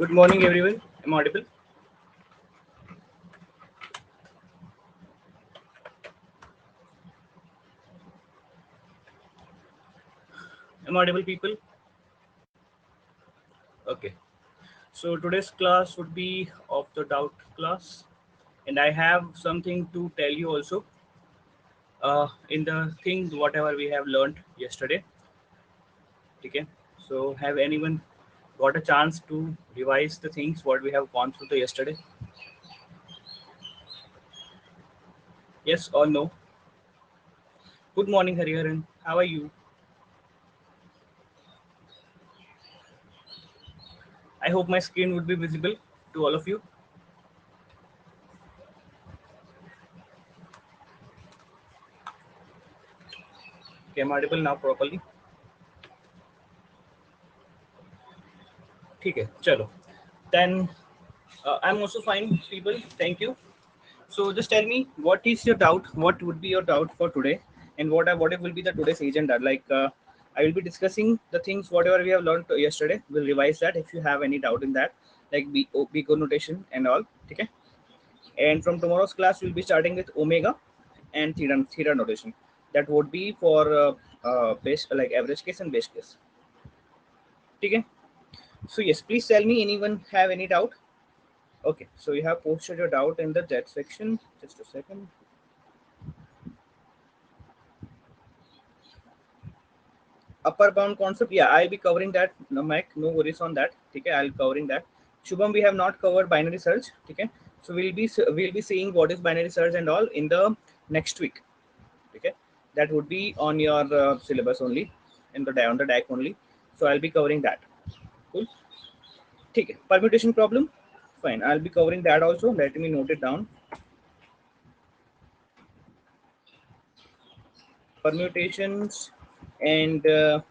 Good morning, everyone. Am I audible? Am I audible, people? Okay. So today's class would be of the doubt class, and I have something to tell you also. In the things whatever we have learned yesterday. Okay. So have anyone got a chance to revise the things what we have gone through the yesterday? Yes or no? Good morning, Hariharan. How are you? I hope my screen would be visible to all of you. Okay, I'm audible now properly. ठीक है चलो then I'm also fine people, thank you. So just tell me what is your doubt, what would be your doubt for today, and what will be the today's agenda. I will be discussing the things whatever we have learned yesterday. We'll revise that if you have any doubt in that, like B code notation and all. Okay, and from tomorrow's class we'll be starting with omega and theta notation. That would be for base, like average case and base case. Okay, so yes, please tell me anyone have any doubt. Okay, so you have posted your doubt in the chat section. Just a second. Upper bound concept, yeah, I'll be covering that. No, Mike, no worries on that. Okay, I'll covering that. Shubham, we have not covered binary search. Okay, so we'll be seeing what is binary search and all in the next week. Okay, that would be on your syllabus only, in the on the DAC only. So I'll be covering that. Cool. Okay, permutation problem. Fine, I'll be covering that also. Let me note it down. Permutations and the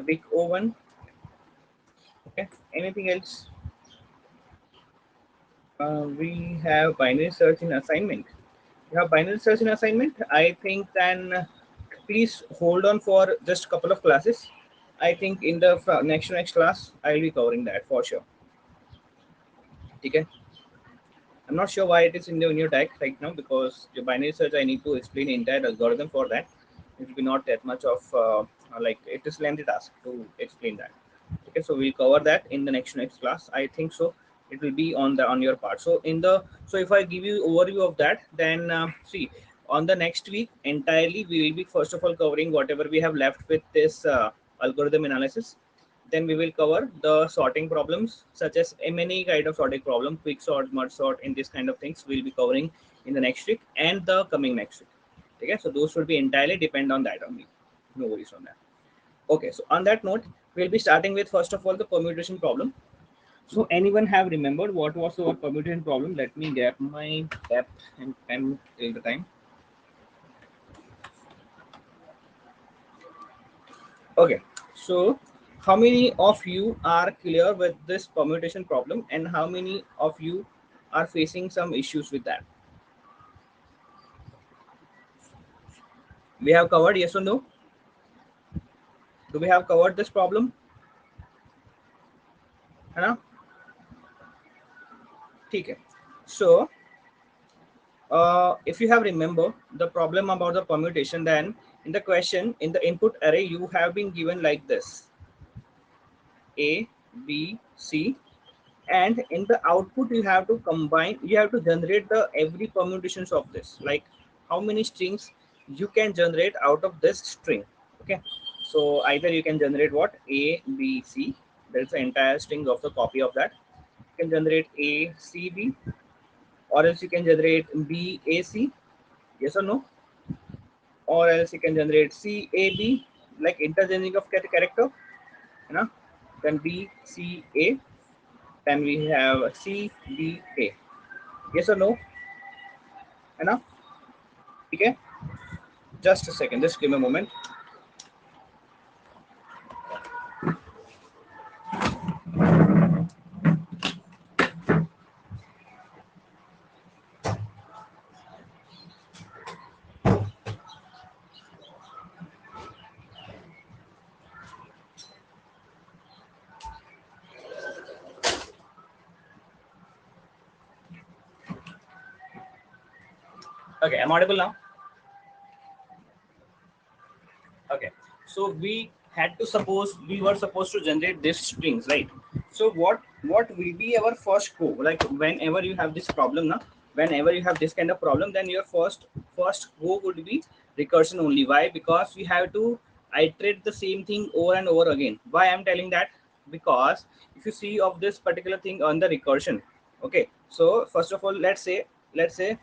big O1. Okay, anything else? We have binary search in assignment. You have binary search in assignment. I think then please hold on for just a couple of classes. I think in the next class I'll be covering that for sure. Okay. I'm not sure why it is in the new tag right now, because the binary search I need to explain the entire algorithm for that. It will be not that much of like it is lengthy task to explain that. Okay, so we'll cover that in the next class. I think so. It will be on your part. So if I give you overview of that, then see on the next week entirely we will be first of all covering whatever we have left with this algorithm analysis. Then we will cover the sorting problems, such as many kind of sorting problem, quick sort, merge sort, and this kind of things we'll be covering in the next week and the coming next week. Okay, so those will be entirely depend on that only. No worries on that. Okay, so on that note, we'll be starting with first of all the permutation problem. So anyone have remembered what was our permutation problem? Let me get my tab and pen till the time. Okay, so how many of you are clear with this permutation problem, and how many of you are facing some issues with that? We have covered, yes or no? Do we have covered this problem? है ना? ठीक है. So if you have remember the problem about the permutation, then in the question in the input array you have been given like this: A, B, C, and in the output you have to combine, you have to generate the every permutations of this, like how many strings you can generate out of this string. Okay, so either you can generate what A, B, C, there's the entire string of the copy of that. You can generate A, C, B, or else you can generate B, A, C, yes or no, or else you can generate C, A, B, like interchanging of character, you know, then B, C, A, then we have C, D, A. Yes or no? Enough? Okay. Just a second. Just give me a moment. Okay, I'm audible now. Okay, so we were supposed to generate these strings, right? So what will be our first go? Like whenever you have this problem now, whenever you have this kind of problem, then your first go would be recursion only. Why? Because we have to iterate the same thing over and over again. Why I'm telling that? Because if you see of this particular thing on the recursion, okay, so first of all, let's say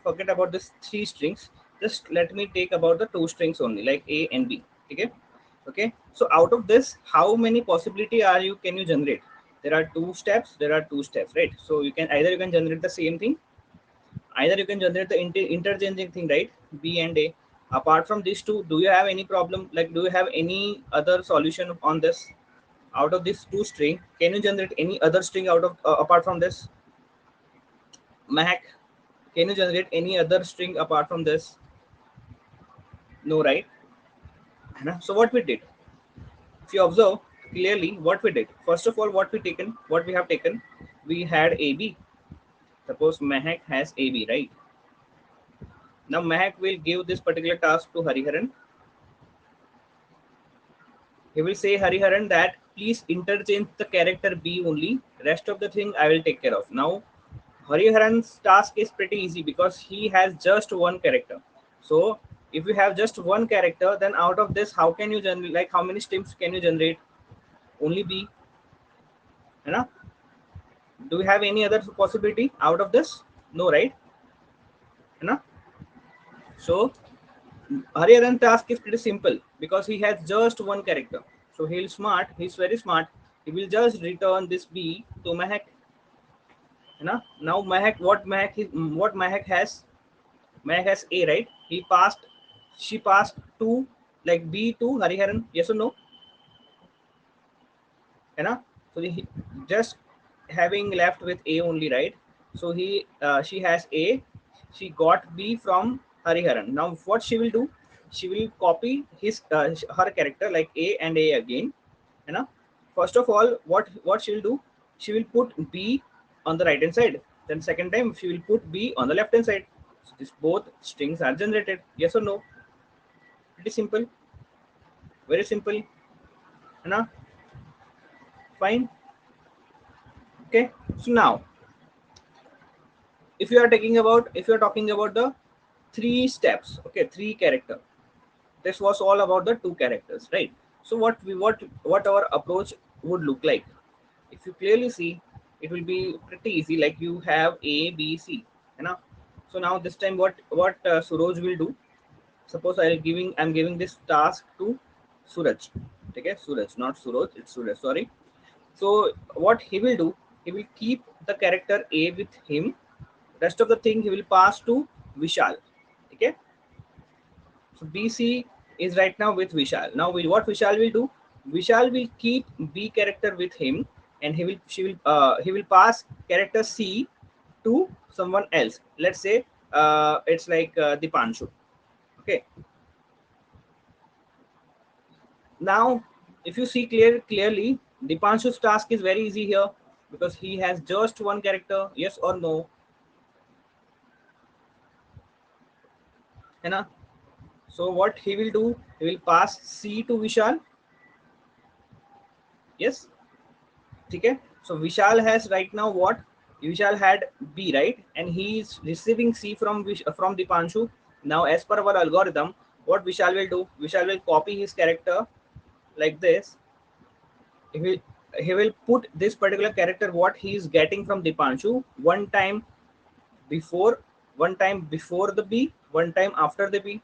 forget about this three strings. Just let me take about the two strings only, like A and B. Okay, okay, so out of this, how many possibility are you can you generate? There are two steps, right? So you can either you can generate the same thing, either you can generate the interchanging thing, right? B and A. Apart from these two, do you have any problem? Like, do you have any other solution on this? Out of this two string, can you generate any other string out of apart from this? Mahak, can you generate any other string apart from this? No, right? So what we did, if you observe clearly what we did, first of all, what we have taken, we had AB. Suppose Mahak has AB, right? Now Mahak will give this particular task to Hariharan. He will say Hariharan that please interchange the character B only, rest of the thing I will take care of. Now Hariharan's task is pretty easy because he has just one character. So if you have just one character, then out of this, how can you generate, like how many strings can you generate? Only B, you know? Do we have any other possibility out of this? No, right? You know? So Hariharan task is pretty simple because he has just one character. So he's very smart. He will just return this B to Mahak. You know? Now what Mahak has? Mahak has A, right? She passed to like B to Hariharan. Yes or no? You know? So just having left with A only, right? So she has A, she got B from Hariharan. Now what she will do, she will copy her character like A and A again, you know. First of all, what she will do, she will put B on the right hand side, then second time she will put B on the left hand side. So these both strings are generated. Yes or no? Pretty simple, very simple, you know. Fine. Okay, so now if you are talking about the three steps, okay, three character, this was all about the two characters, right? So what our approach would look like, if you clearly see, it will be pretty easy. Like you have A, B, C, you know. So now this time what Suraj will do, suppose I'm giving this task to Suraj. Okay, Suraj, not Suraj, it's Suraj, sorry. So what he will do, he will keep the character A with him. Rest of the thing he will pass to Vishal. Okay. So BC is right now with Vishal. Now what Vishal will do? Vishal will keep B character with him, and he will pass character C to someone else. Let's say it's like Dipanshu. Okay. Now if you see clearly, Dipanshu's task is very easy here because he has just one character. Yes or no? है ना? So what he will do, he will pass C to Vishal. Yes, okay. So Vishal has right now what? Vishal had B, right? And he is receiving C from from Dipanshu. Now as per our algorithm, what Vishal will do, Vishal will copy his character like this. He will put this particular character what he is getting from Dipanshu before one time before the B, one time after the B.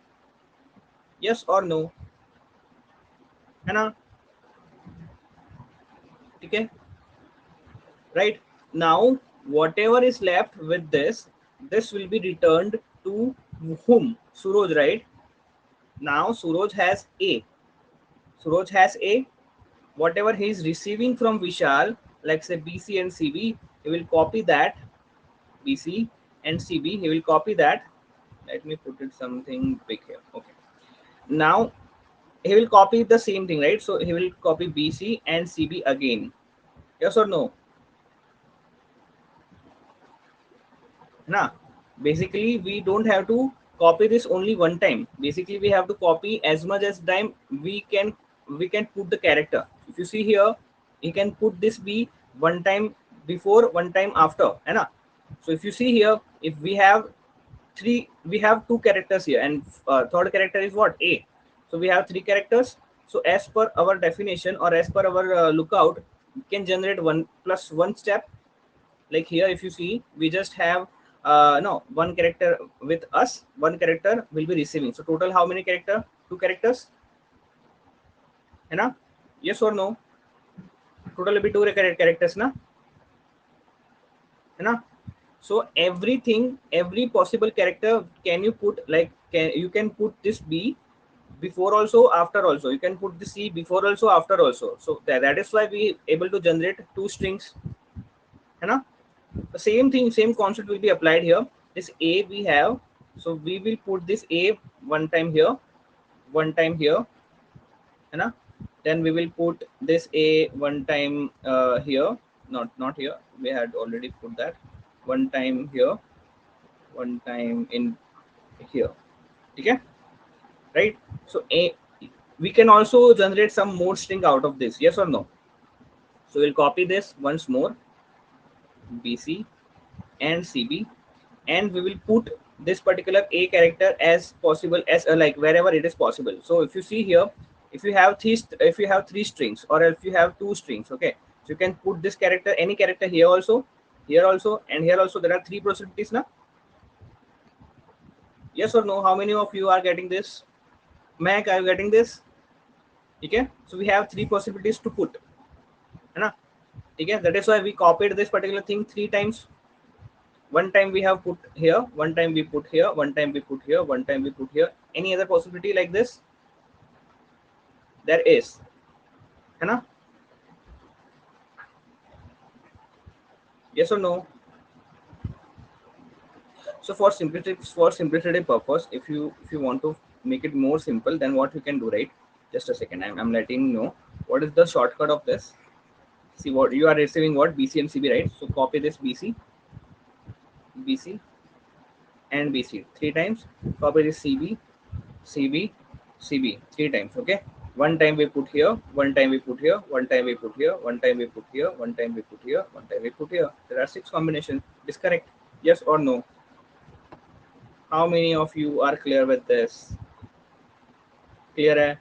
Yes or no? है ना? ठीक है, right? Now whatever is left with this will be returned to whom? Suraj, right? Now Suraj has A. Whatever he is receiving from Vishal, like say BC and CB, he will copy that. BC and CB, he will copy that. Let me put it something big here. Okay, now he will copy the same thing, right? So he will copy BC and CB again. Yes or no? Na, basically we don't have to copy this only one time. Basically we have to copy as much as time we can put the character. If you see here, you can put this b one time before, one time after, है ना? So if you see here, if we have two characters here, and third character is what, a. So we have three characters. So as per our definition, or as per our lookout, we can generate one plus one step. Like here, if you see, we just have no, one character with us, one character will be receiving. So total how many character? Two characters, है ना? Yes or no? Total will be two characters ना, है ना? So everything, every possible character, can you put, like, you can put this b before also, after also. You can put the c before also, after also. So that is why we able to generate two strings, है ना? The same thing, same concept will be applied here. This a we have, so we will put this a one time here, one time here, है ना? Then we will put this a one time here, not here. We had already put that one time here, one time in here. Okay, right? So a, we can also generate some more string out of this. Yes or no? So we'll copy this once more, BC and CB, and we will put this particular a character as possible as like wherever it is possible. So if you see here, if you have three strings, or if you have two strings, okay, so you can put this character, any character here also, and here also. There are three possibilities now. Yes or no? How many of you are getting this? Mac, are you getting this? Okay, so we have three possibilities to put, है ना? Okay, that is why we copied this particular thing three times. One time we have put here, one time we put here, one time we put here, one time we put here. Any other possibility like this? There is, है ना? Yes or no? So for simplicity purpose, if you want to make it more simple, then what you can do, right? Just a second, I'm letting you know what is the shortcut of this. See, what you are receiving, what, BC and CB, right? So copy this BC, BC and BC three times. Copy this CB, CB, CB three times. Okay, one time we put here, one time we put here, one time we put here, one time we put here, one time we put here, one time we put here. There are six combinations. Is correct? Yes or no? How many of you are clear with this? Clear hai?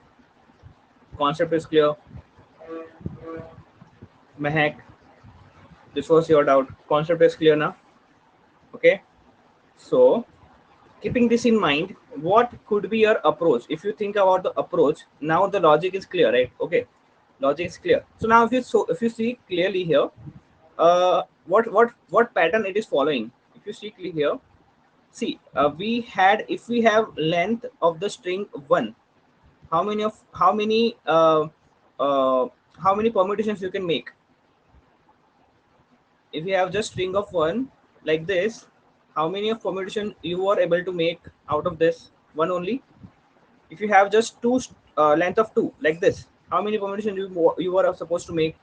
Concept is clear? Mehak, this was your doubt. Concept is clear now? Okay, so keeping this in mind, what could be your approach? If you think about the approach, now the logic is clear, right? Okay, logic is clear. So now if you see clearly here, what pattern it is following. If you see clearly here, see, if we have length of the string one, how many permutations you can make? If you have just string of one like this, how many of permutation you are able to make out of this? One only. If you have just two length of two like this, how many permutation you are supposed to make?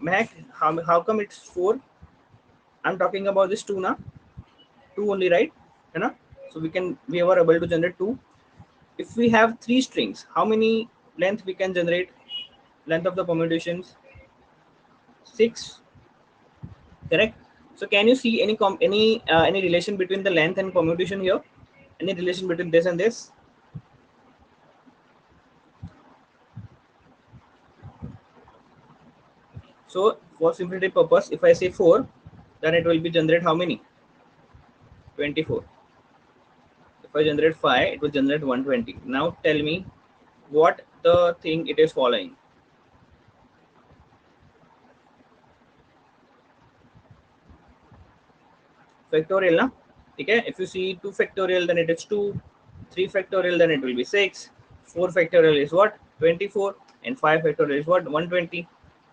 Mac, how come it's four? I'm talking about this two now. Two only, right? You know? So we are able to generate two. If we have three strings, how many length we can generate? Length of the permutations? Six. Correct. So can you see any relation between the length and permutation here? Any relation between this and this? So for simplicity purpose, if I say 4, then it will be generate how many? 24. If I generate 5, it will generate 120. Now tell me what the thing it is following. Factorial, na? Okay. If you see 2 factorial, then it is 2. 3 factorial, then it will be 6. 4 factorial is what? 24. And 5 factorial is what? 120.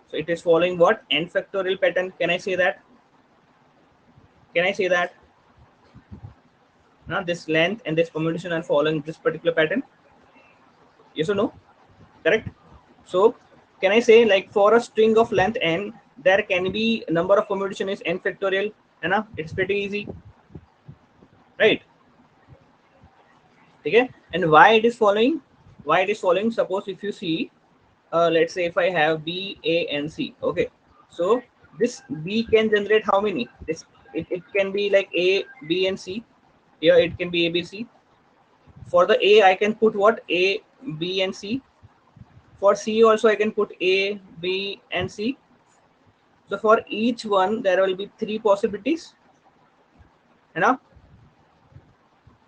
So it is following what? N factorial pattern. Can I say that? Can I say that? Now this length and this permutation are following this particular pattern. Yes or no? Correct. So can I say, like, for a string of length n, there can be number of permutation is n factorial, and it's pretty easy, right? Okay, and why it is following? Why it is following? Suppose if you see, let's say if I have B, A, and C. Okay, so this B can generate how many? It can be like A, B, and C. Here it can be A, B, C. For the A, I can put what? A, B, and C. For C also, I can put A, B, and C. So for each one, there will be three possibilities. You know?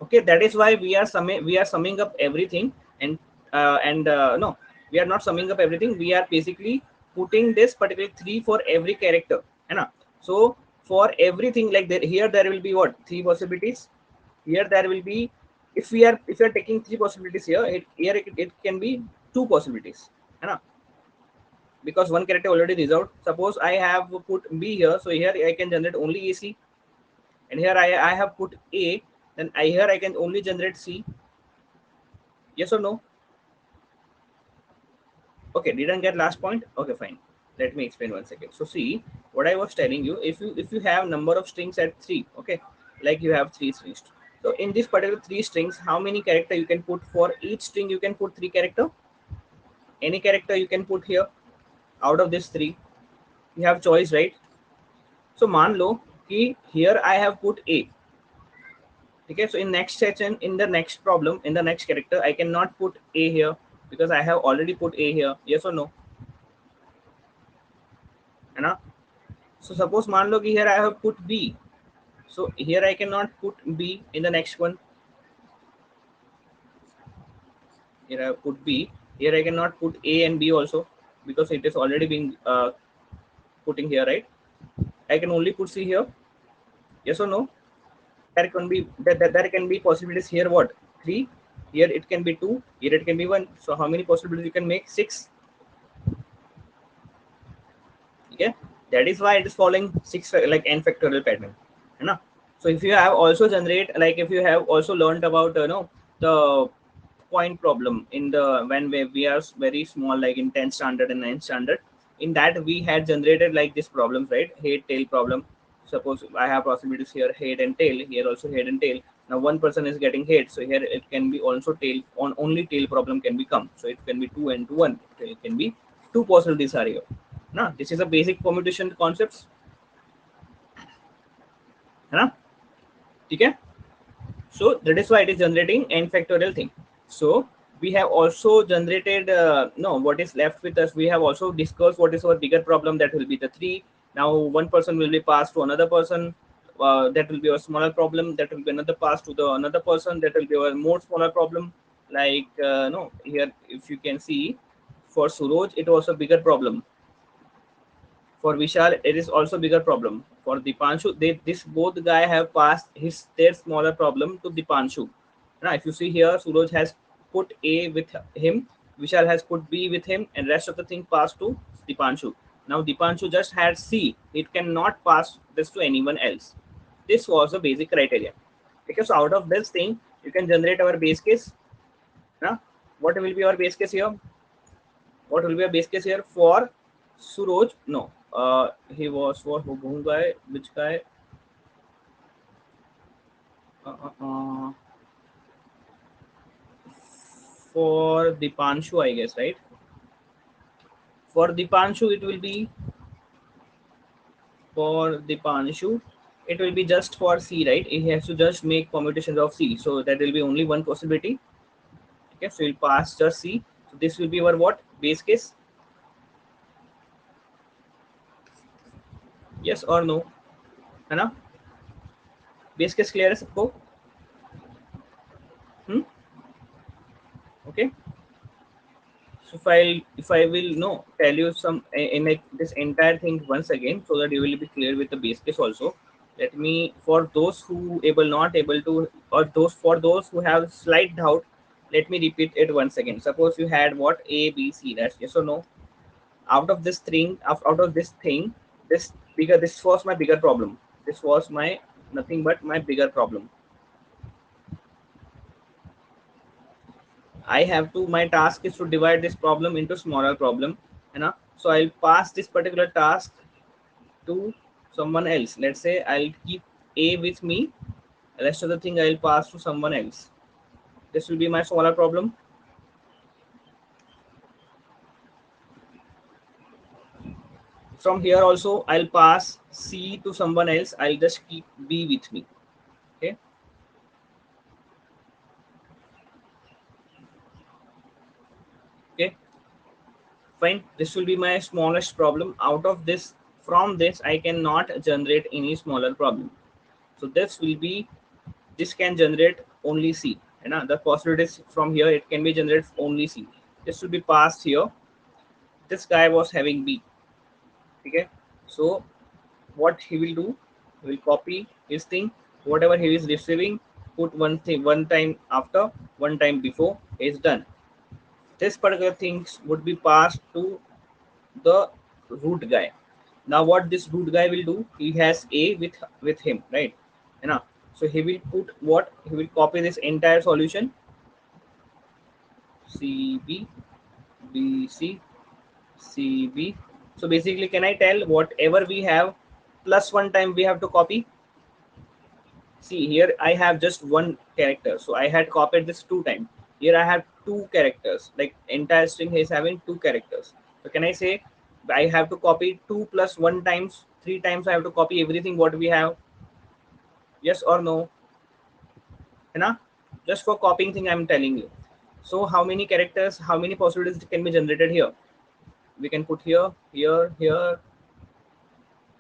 Okay, that is why we are summing up everything, and no, we are not summing up everything. We are basically putting this particular three for every character. You know? So for everything, like that, here there will be what? Three possibilities. Here there will be, if we are taking three possibilities here, it can be two possibilities. You know? Because one character already resolved. Suppose I have put B here, so here I can generate only AC, and here I have put A, then here I can only generate C. Yes or no? Okay, didn't get last point. Okay, fine. Let me explain one second. So see what I was telling you. If you have number of strings at three, okay, like you have three strings. So in this particular three strings, how many character you can put? For each string you can put three character. Any character you can put here out of this three. You have choice, right? So मान लो कि here I have put A. Okay, so in next section, in the next problem, in the next character, I cannot put A here because I have already put A here. Yes or no? है ना? So suppose मान लो कि here I have put B. So here I cannot put B in the next one. Here I have put B. Here I cannot put A and B also because it is already being putting here, right? I can only put C here. Yes or no? There can be possibilities here. What? Three. Here it can be two. Here it can be one. So how many possibilities you can make? Six. Okay, that is why it is following like n factorial pattern, है ना? So if you have also generate, like if you have also learned about the point problem in the when we are very small, like in 10th standard and 9th standard, in that we had generated like this problem, right? Head tail problem. Suppose I have possibilities here, head and tail, here also head and tail. Now one person is getting head, so here it can be also tail, on only tail problem can become, so it can be 2 and 2 1, it can be two possibilities are here. ना, this is a basic permutation concepts, है ना? ठीक है? So that is why it is generating n factorial thing. So we have also generated no, what is left with us, we have also discussed what is our bigger problem, that will be the three. Now one person will be passed to another person, that will be a smaller problem, that will be another pass to the another person, that will be a more smaller problem. Like no, here if you can see, for Suroj it was a bigger problem. For Vishal, it is also bigger problem. For Dipanshu, this both guy have passed their smaller problem to Dipanshu. Now, if you see here, Suraj has put A with him, Vishal has put B with him, and rest of the thing passed to Dipanshu. Now Dipanshu just had C. It cannot pass this to anyone else. This was the basic criteria. Because out of this thing, you can generate our base case. Now, what will be our base case here? What will be a base case here for Suraj? No, he was for whom guy? Which guy? Uh, uh, uh, for Dipanshu, I guess, right? For Dipanshu, it will be for Dipanshu. It will be just for C, right? He has to just make permutations of C, so that will be only one possibility. Okay, so we'll pass just C. So this will be our what base case? Yes or no? है ना? Base case clear है सबको? Okay. So if I will no tell you some in like this entire thing once again, so that you will be clear with the base case also. Let me, for those who able not able to, or those who have slight doubt, let me repeat it once again. Suppose you had what A B C, that's yes or no. Out of this thing, out of this thing, this was my bigger problem. This was my nothing but my bigger problem. I have to, my task is to divide this problem into smaller problem, you know. So I'll pass this particular task to someone else. Let's say I'll keep A with me, the rest of the thing I'll pass to someone else. This will be my smaller problem. From here also, I'll pass C to someone else. I'll just keep B with me. Okay. Okay. Fine. This will be my smallest problem. Out of this, from this, I cannot generate any smaller problem. So this will be, this can generate only C. And the possibilities from here, it can be generated only C. This will be passed here. This guy was having B. Okay. So what he will do, he will copy his thing, whatever he is receiving, put one thing, one time after, one time before, is done. This particular things would be passed to the root guy. Now what this root guy will do, he has A with him, right? You know, so he will put what, he will copy this entire solution, CB, BC, CB. So basically, can I tell whatever we have plus one time we have to copy? See here, I have just one character, so I had copied this two times. Here I have two characters, like entire string is having two characters. So can I say I have to copy two plus one times, three times I have to copy everything what we have? Yes or no? Right? Just for copying thing I'm telling you. So how many characters, how many possibilities can be generated here? We can put here, here, here.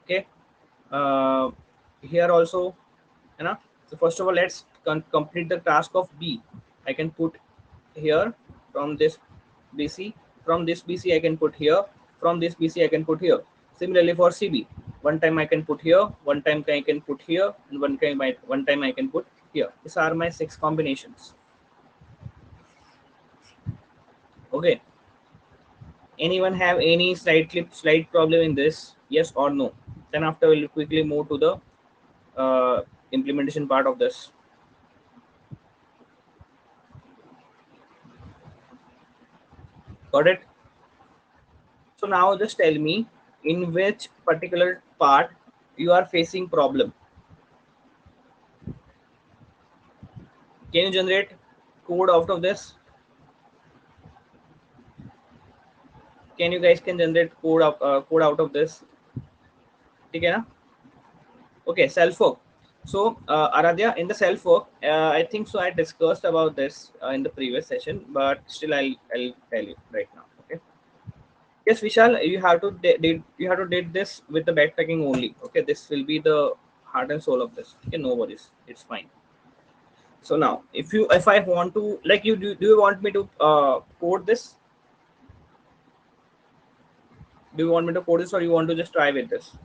Okay. Uh, here also. Right? So first of all, let's complete the task of B. I can put here from this BC, from this BC I can put here, from this BC I can put here. Similarly for CB, one time I can put here, one time I can put here, and one time I can put here. These are my 6 combinations. Okay. Anyone have any slight problem in this? Yes or no? Then after we'll quickly move to the implementation part of this. Got it? So now just tell me in which particular part you are facing problem. Can you generate code out of this? Can you guys can generate code out of this? Okay, na? Okay, self work. So Aradhya, in the self work, I think so. I discussed about this in the previous session, but still I'll tell you right now. Okay. Yes, Vishal, you have to did this with the backtracking only. Okay, this will be the heart and soul of this. Okay, no worries, it's fine. So now, if I want to like you do you want me to code this? Do you want me to code this or you want to just try with this?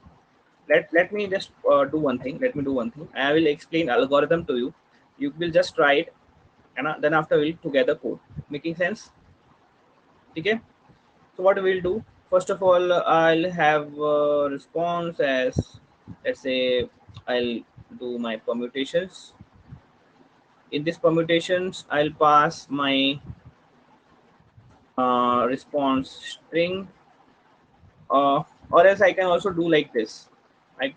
Let me just do one thing. Let me do one thing. I will explain algorithm to you. You will just try it, and then after we'll together code. Making sense? Okay. So what we'll do? First of all, I'll have response as, let's say, I'll do my permutations. In these permutations, I'll pass my response string, or else I can also do like this.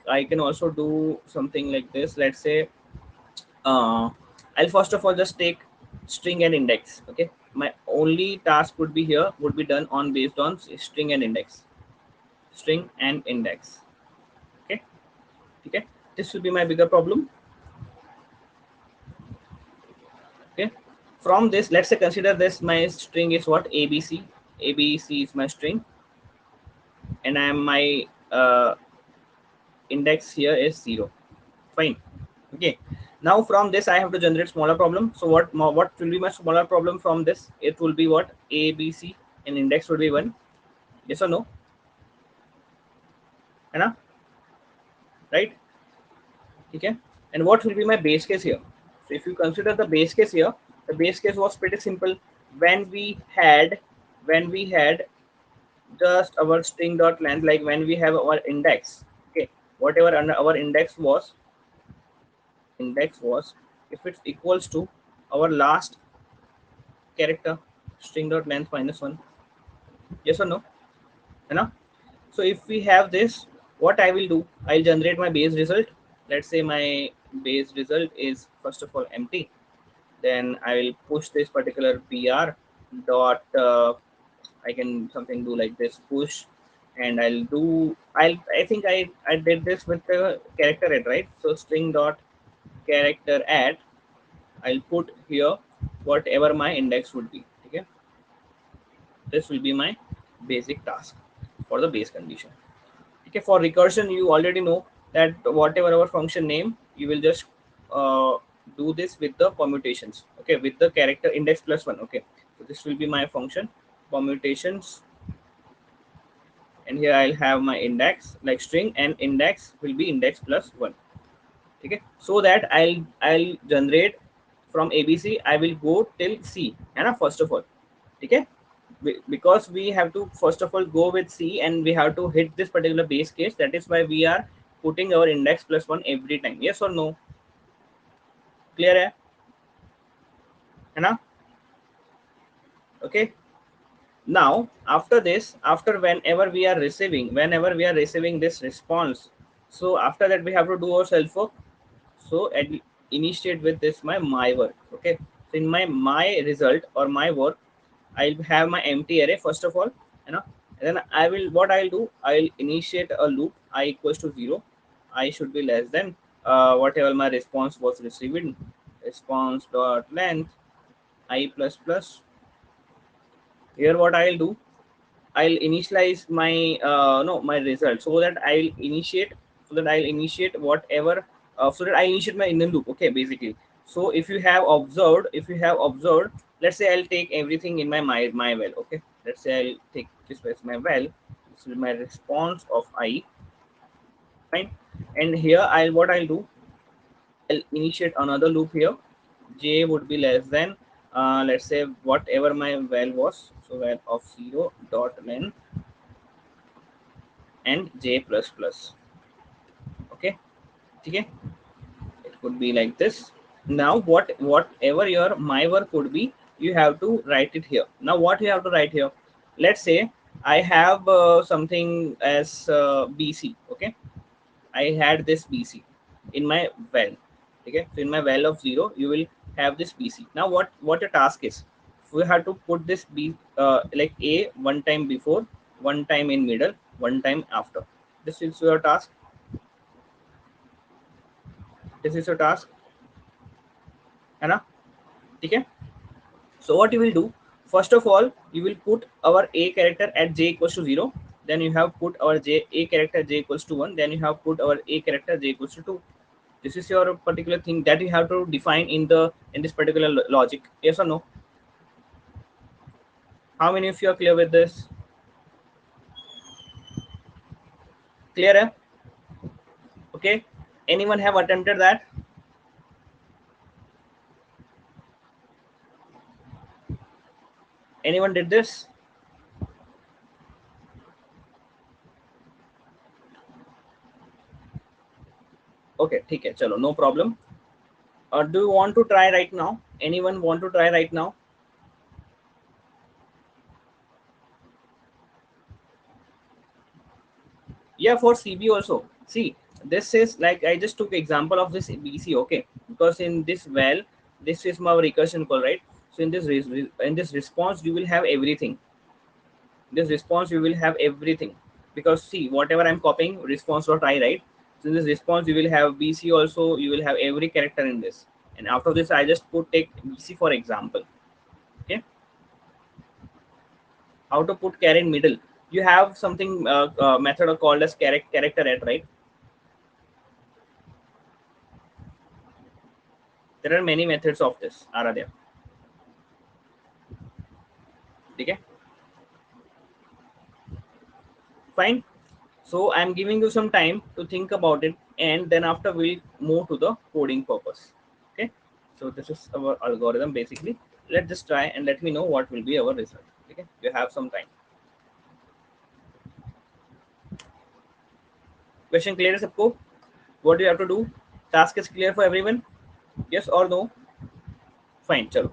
I can also do something like this. Let's say I'll first of all just take string and index. Okay, my only task would be here would be done on based on string and index, string and index. Okay, okay, this will be my bigger problem. Okay, from this, let's say consider this my string is what, ABC. ABC is my string, and I am my index here is 0. Fine. Okay, now from this I have to generate smaller problem. So what will be my smaller problem from this? It will be what, ABC, and index would be 1. Yes or no? Anna? Right? Okay, and what will be my base case here? So if you consider the base case here, the base case was pretty simple. When we had just our string dot length, like when we have our index. Okay, whatever our index was, if it's equals to our last character, string dot length minus 1. Yes or no? Enough. So if we have this, what I will do, I'll generate my base result. Let's say my base result is first of all empty. Then I will push this particular br dot I can something do like this push, and I think I did this with the character add, right? So string dot character add, I'll put here whatever my index would be. Okay, this will be my basic task for the base condition. Okay, for recursion you already know that whatever our function name, you will just uh, do this with the permutations. Okay, with the character index plus one. Okay, so this will be my function permutations, and here I'll have my index like string, and index will be index plus one. Okay, so that I'll generate from abc, I will go till c, and first of all. Okay, because we have to first of all go with c, and we have to hit this particular base case, that is why we are putting our index plus one every time. Yes or no? Clear hai na? Okay, now after this, after whenever we are receiving this response, so after that we have to do our self work. So initiate with this my work. Okay, so in my result or my work, I'll have my empty array first of all, you know. And then I will, what I'll do, I'll initiate a loop I equals to 0. I should be less than whatever my response was received, response dot length I plus plus. Here what I'll do, I'll initialize my no my result, so that I'll initiate whatever, so that I initiate my inner loop. Okay, basically. So if you have observed, let's say I'll take everything in my well. Okay, let's say I'll take this as my well. This is my response of I, fine. And here I'll do, I'll initiate another loop here. J would be less than let's say whatever my well was, so well of 0 dot length and j plus plus. Okay, okay, it could be like this. Now whatever your my work would be, you have to write it here. Now what you have to write here, let's say I have something as bc. Okay, I had this bc in my well. Okay, so in my well of 0 you will have this bc. Now what your task is, we have to put this b like a one time before, one time in middle, one time after. This is your task. This is your task, है ना? ठीक है? So what you will do, first of all you will put our a character at j equals to 0, then you have put our j a character j equals to 1, then you have put our a character j equals to 2. This is your particular thing that you have to define in this particular logic. Yes or no? How many of you are clear with this? Clear hai? Okay, anyone have attempted that? Anyone did this? Okay, ठीक है, चलो, no problem. Do you want to try right now? Anyone want to try right now? Yeah, for cb also. See, this is like I just took example of this bc. Okay, because in this well, this is my recursion call, right? So in in this response you will have everything. This response you will have everything, because see, whatever I'm copying response dot I, right? So in this response you will have bc also, you will have every character in this. And after this I just put take bc for example. Okay, how to put char in middle, you have something method called as character at, right? There are many methods of this, are there? Okay, fine. So I'm giving you some time to think about it, and then after we'll move to the coding purpose. Okay, so this is our algorithm basically. Let's just try and let me know what will be our result. Okay, you have some time. Question clear है सबको? What do you have to do? Task is clear for everyone? Yes or no? Fine, chalo.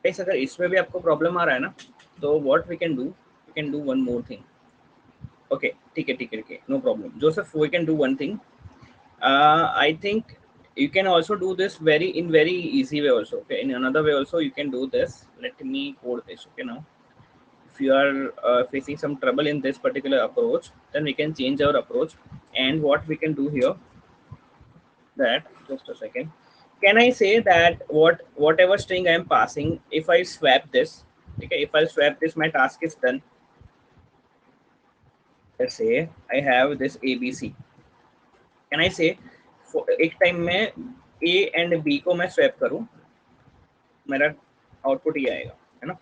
guys अगर इसमें भी आपको problem आ रहा है ना, तो what we can do one more thing. Okay, ठीक है, no problem. Joseph, we can do one thing. I think you can also do this very easy way also. Okay, in another way also you can do this. Let me code this. Okay, now if you are facing some trouble in this particular approach, then we can change our approach. And what we can do here, that just a second. Can I say that whatever string I am passing, if I swap this, okay, if I swap this, my task is done. Let's say I have this ABC. Can I say एक time में A and B को मैं swap करूं, मेरा output ये आएगा, है ना.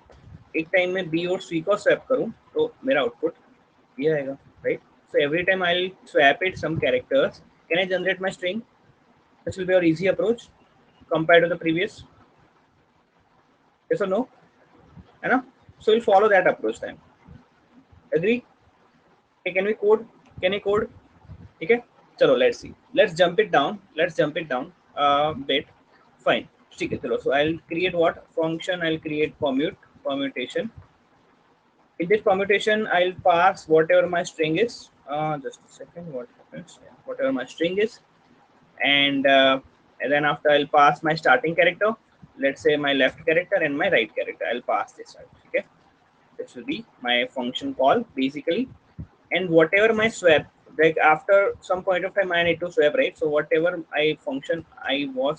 एक टाइम में B और C को स्वैप करूं तो मेरा आउटपुट ये आएगा, right. So every time I'll swap it some characters, can I generate my string? This will be our easy approach compared to the previous. Yes or no? है ना. So we'll follow that approach then. Agree? Okay, can we code? Can I code? ठीक है. चलो let's see. Let's jump it down. Bit. Fine. ठीक है. चलो. So I'll create what function? I'll create permutation. In this permutation, I'll pass whatever my string is. Just a second. What happens? Yeah, whatever my string is, and then after I'll pass my starting character. Let's say my left character and my right character. I'll pass this out. Okay. This will be my function call basically. And whatever my swap, like after some point of time I need to swap, right? So whatever I function I will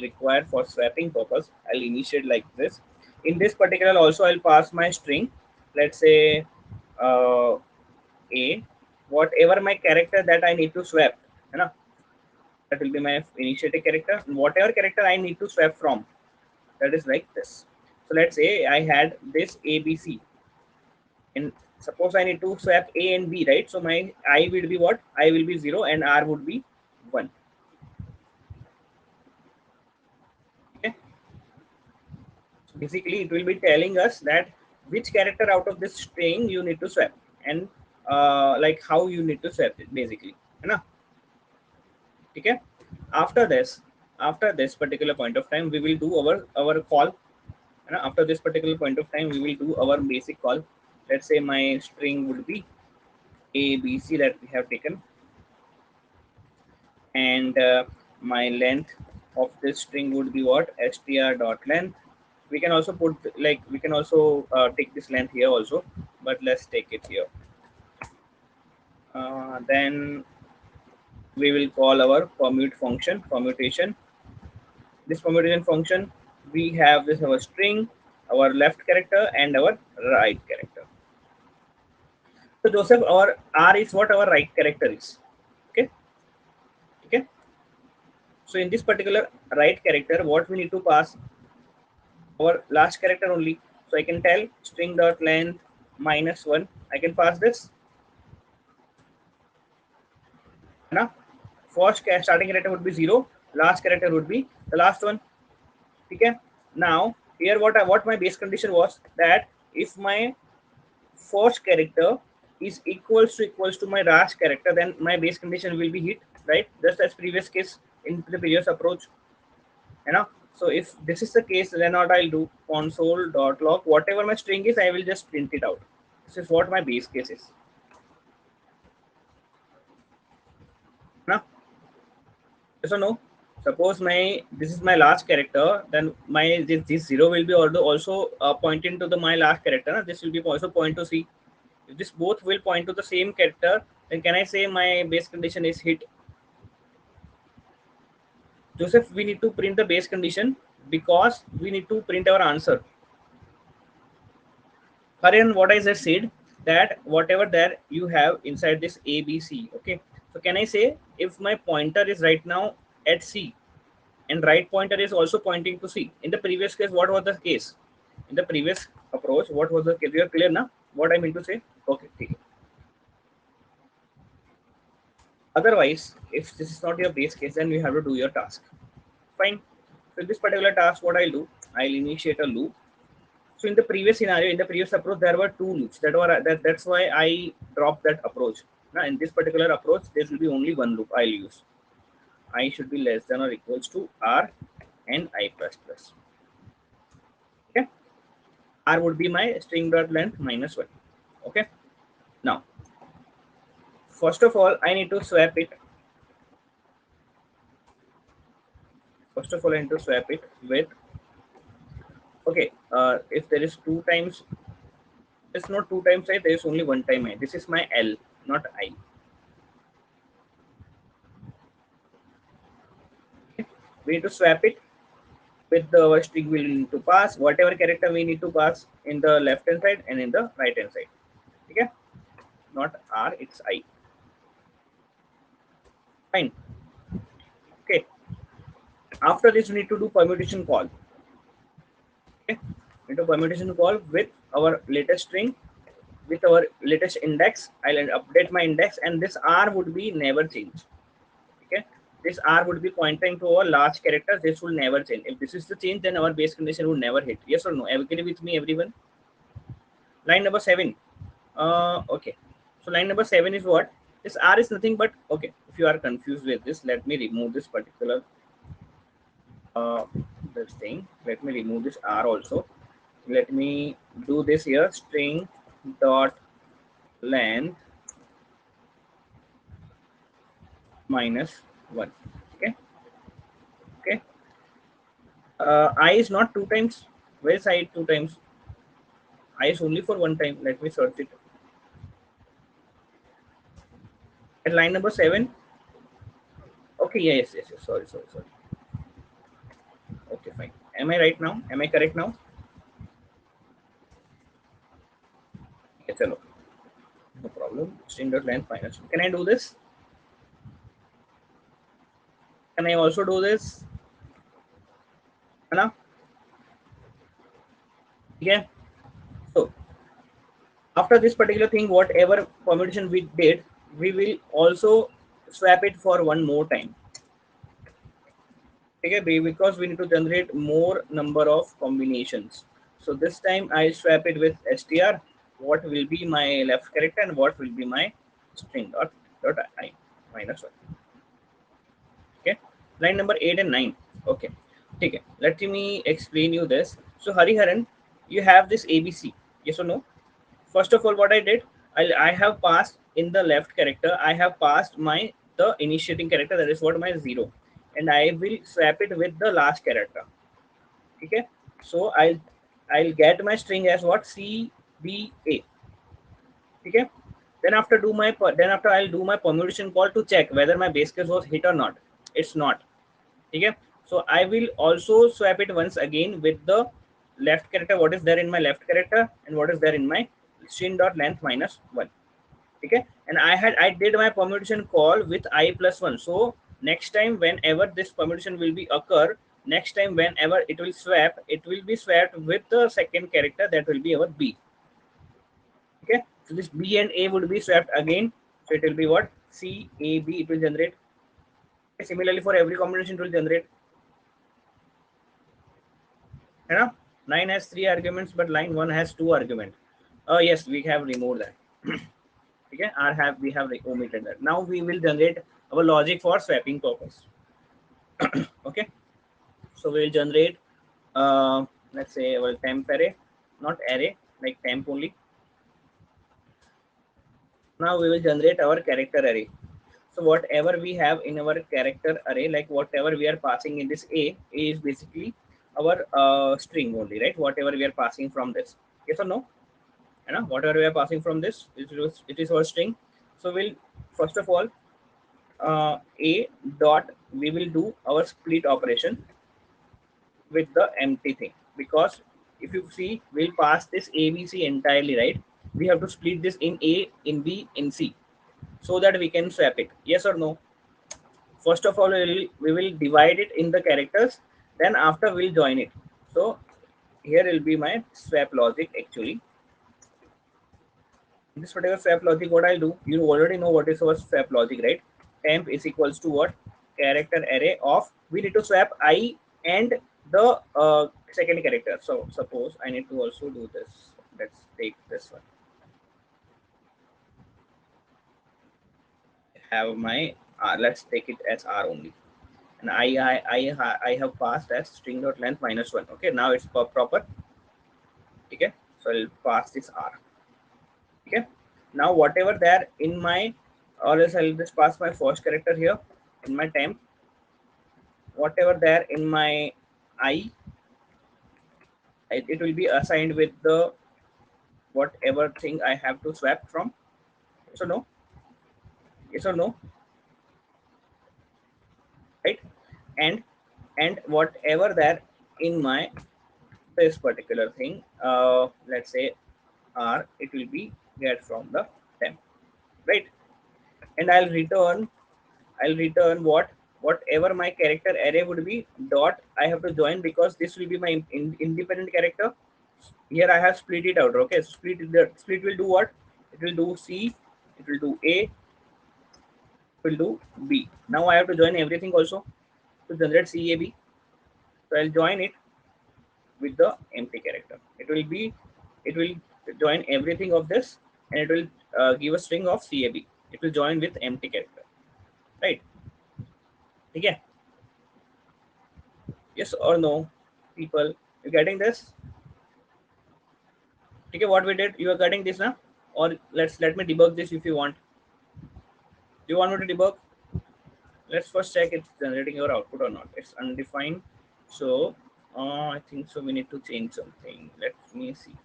require for swapping purpose, I'll initiate like this. In this particular also I'll pass my string. Let's say uh, a, whatever my character that I need to swap, you know, that will be my initiated character. Whatever character I need to swap from, that is like this. So let's say I had this ABC, and suppose I need to swap A and B, right? So my I will be what? I will be 0 and R would be 1. Okay. So basically, it will be telling us that which character out of this string you need to swap, and like how you need to swap it basically. है ना? Okay. After this particular point of time, we will do our call. And after this particular point of time, we will do our basic call. Let's say my string would be ABC that we have taken, and my length of this string would be what? str.length. We can also put, like, we can also take this length here also, but let's take it here. Then we will call our permutation. This permutation function, we have this our string, our left character, and our right character. So Joseph, our R is what our right character is. Okay. Okay. So in this particular right character, what we need to pass? Our last character only. So I can tell string dot length -1. I can pass this. Now, first starting character would be 0. Last character would be the last one. Okay. Now here what my base condition was, that if my first character is equals to my last character, then my base condition will be hit, right? Just as previous case in the previous approach. You know, so if this is the case, then what I'll do, console.log, whatever my string is, I will just print it out. This is what my base case is. Now, yes or no? Suppose this is my last character, then this 0 will be also pointing to my last character. Na? This will be also point to C. If this both will point to the same character, then can I say my base condition is hit? Joseph, we need to print the base condition because we need to print our answer. Harian, what I just said, that whatever there you have inside this ABC, okay. So can I say if my pointer is right now at C and right pointer is also pointing to C? In the previous case, what was the case? In the previous approach, what was the case? You are clear now? What I mean to say? Okay, okay. Otherwise, if this is not your base case, then you have to do your task. Fine. So this particular task, what I'll do, I'll initiate a loop. So in the previous scenario, in the previous approach, there were two loops. That's why I dropped that approach. Now in this particular approach, there will be only one loop I'll use. I should be less than or equals to R and I plus plus. R would be my string dot length minus 1. Okay. Now, first of all, I need to swap it. First of all, I need to swap it with, okay, if there is two times, it's not two times I, there is only one time I. This is my L, not I. Okay. We need to swap it with the string we need to pass, whatever character we need to pass in the left hand side and in the right hand side. Okay. Not R, it's I. Fine. Okay. After this, we need to do permutation call. Okay. We do permutation call with our latest string, with our latest index. I'll update my index, and this R would be never change. Okay. This R would be pointing to our last character. This will never change. If this is the change, then our base condition will never hit. Yes or no? Agree with me, everyone? Line number 7. Okay. So line number 7 is what? This R is nothing but, okay, if you are confused with this, let me remove this particular uh, this thing. Let me remove this R also. Let me do this here. String dot length minus 1. Okay. Okay. I is not two times. Where is I two times? I is only for one time. Let me search it. At line number 7. Okay. Yeah, yes, yes, yes. Sorry, sorry, sorry. Okay, fine. Am I right now? Am I correct now? Yes, hello. No problem. String dot length minus 1. Can I do this? Can I also do this? Anna? Yeah. So after this particular thing, whatever permutation we did, we will also swap it for one more time. Okay, because we need to generate more number of combinations. So this time I swap it with str. What will be my left character and what will be my string dot I minus 1. Okay, line number 8 and 9. Okay, okay, let me explain you this. So Hariharan, you have this ABC, yes or no? First of all, what I did, I have passed in the left character, I have passed my the initiating character, that is what my 0, and I will swap it with the last character. Okay, so I'll get my string as what, CBA. Okay, then after I'll do my permutation call to check whether my base case was hit or not. It's not. Okay, so I will also swap it once again with the left character, what is there in my left character and what is there in my string dot length minus 1. Okay, and I did my permutation call with I plus 1. So next time whenever this permutation will be occur, next time whenever it will swap, it will be swapped with the second character, that will be our B. Okay, so this B and A would be swapped again, so it will be what, C A B, it will generate. Similarly for every combination it will generate. You know, 9 has 3 arguments, but line 1 has 2 arguments. Oh yes, we have removed that. Okay, we have omitted that. Now we will generate our logic for swapping purpose. Okay, so we will generate let's say our temp array, not array, like temp only. Now we will generate our character array. So whatever we have in our character array, like whatever we are passing in this A is basically our string only, right? Whatever we are passing from this, yes or no? You know, whatever we are passing from this, it is our string. So we'll first of all A dot, we will do our split operation with the empty thing, because if you see, we'll pass this ABC entirely, right? We have to split this in A, in B, in C, so that we can swap it. Yes or no? First of all, we will divide it in the characters, then after we'll join it. So here will be my swap logic. Actually, in this particular swap logic, what I'll do, you already know what is our swap logic, right? Temp is equals to what, character array of, we need to swap I and the second character. So suppose I need to also do this. Let's take this one. Have my let's take it as R only, and I have passed as string dot length minus 1. Okay, now it's proper. Okay, so I'll pass this R. Okay, now whatever there in my, or else I'll just pass my first character here in my temp. Whatever there in my I, it will be assigned with the whatever thing I have to swap from. Yes or no? Yes or no? Right? And whatever there in my this particular thing, let's say R, it will be get from the temp, right? And I'll return whatever my character array would be dot I have to join, because this will be my independent character. Here I have split it out. Okay, split will do what? It will do C, it will do A, it will do B. Now I have to join everything also to generate CAB. So I'll join it with the empty character. It will join everything of this, and it will give a string of CAB. It will join with empty character, right? Okay. Yes or no, people? You getting this? Okay, what we did, you are getting this now? Or let me debug this if you want. Do you want me to debug? Let's first check it's generating your output or not. It's undefined. So I think so we need to change something. Let me see.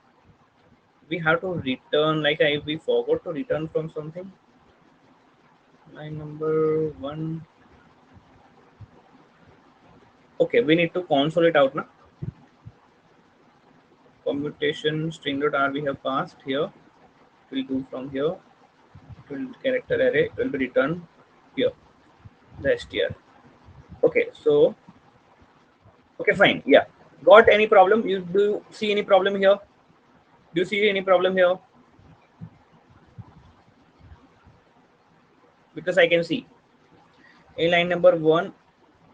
We have to return, like we forgot to return from something. Line number 1. Okay, we need to console it out now. Commutation string.r we have passed here. We'll do from here. It will character array, it will be returned here, the str. Okay, so okay, fine. Yeah, got any problem? You do you see any problem here? Do you see any problem here? Because I can see a line number 1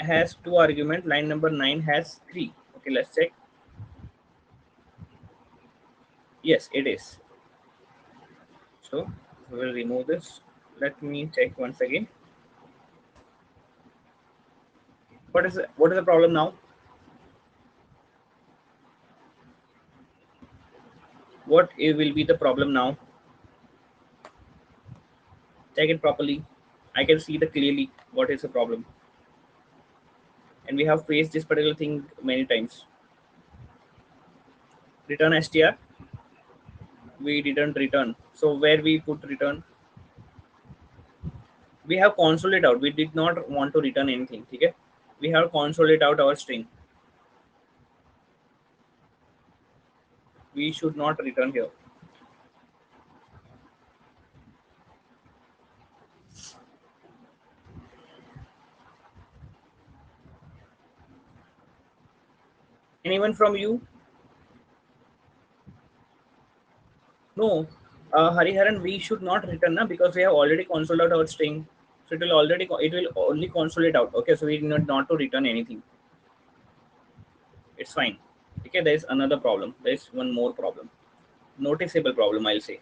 has 2 argument, line number 9 has 3. Okay, let's check. Yes, it is. So we will remove this. Let me check once again. What is the problem now? What will be the problem now? Check it properly. I can see the clearly what is the problem, and we have faced this particular thing many times. Return str, we didn't return. So where we put return, we have console it out. We did not want to return anything. Okay, we have console it out our string. We should not return here. Anyone from you? No, Hariharan, we should not return now, because we have already console out our string. So it will it will only console it out. Okay, so we need not to return anything. It's fine. Okay, there is another problem. There is one more problem. Noticeable problem, I'll say.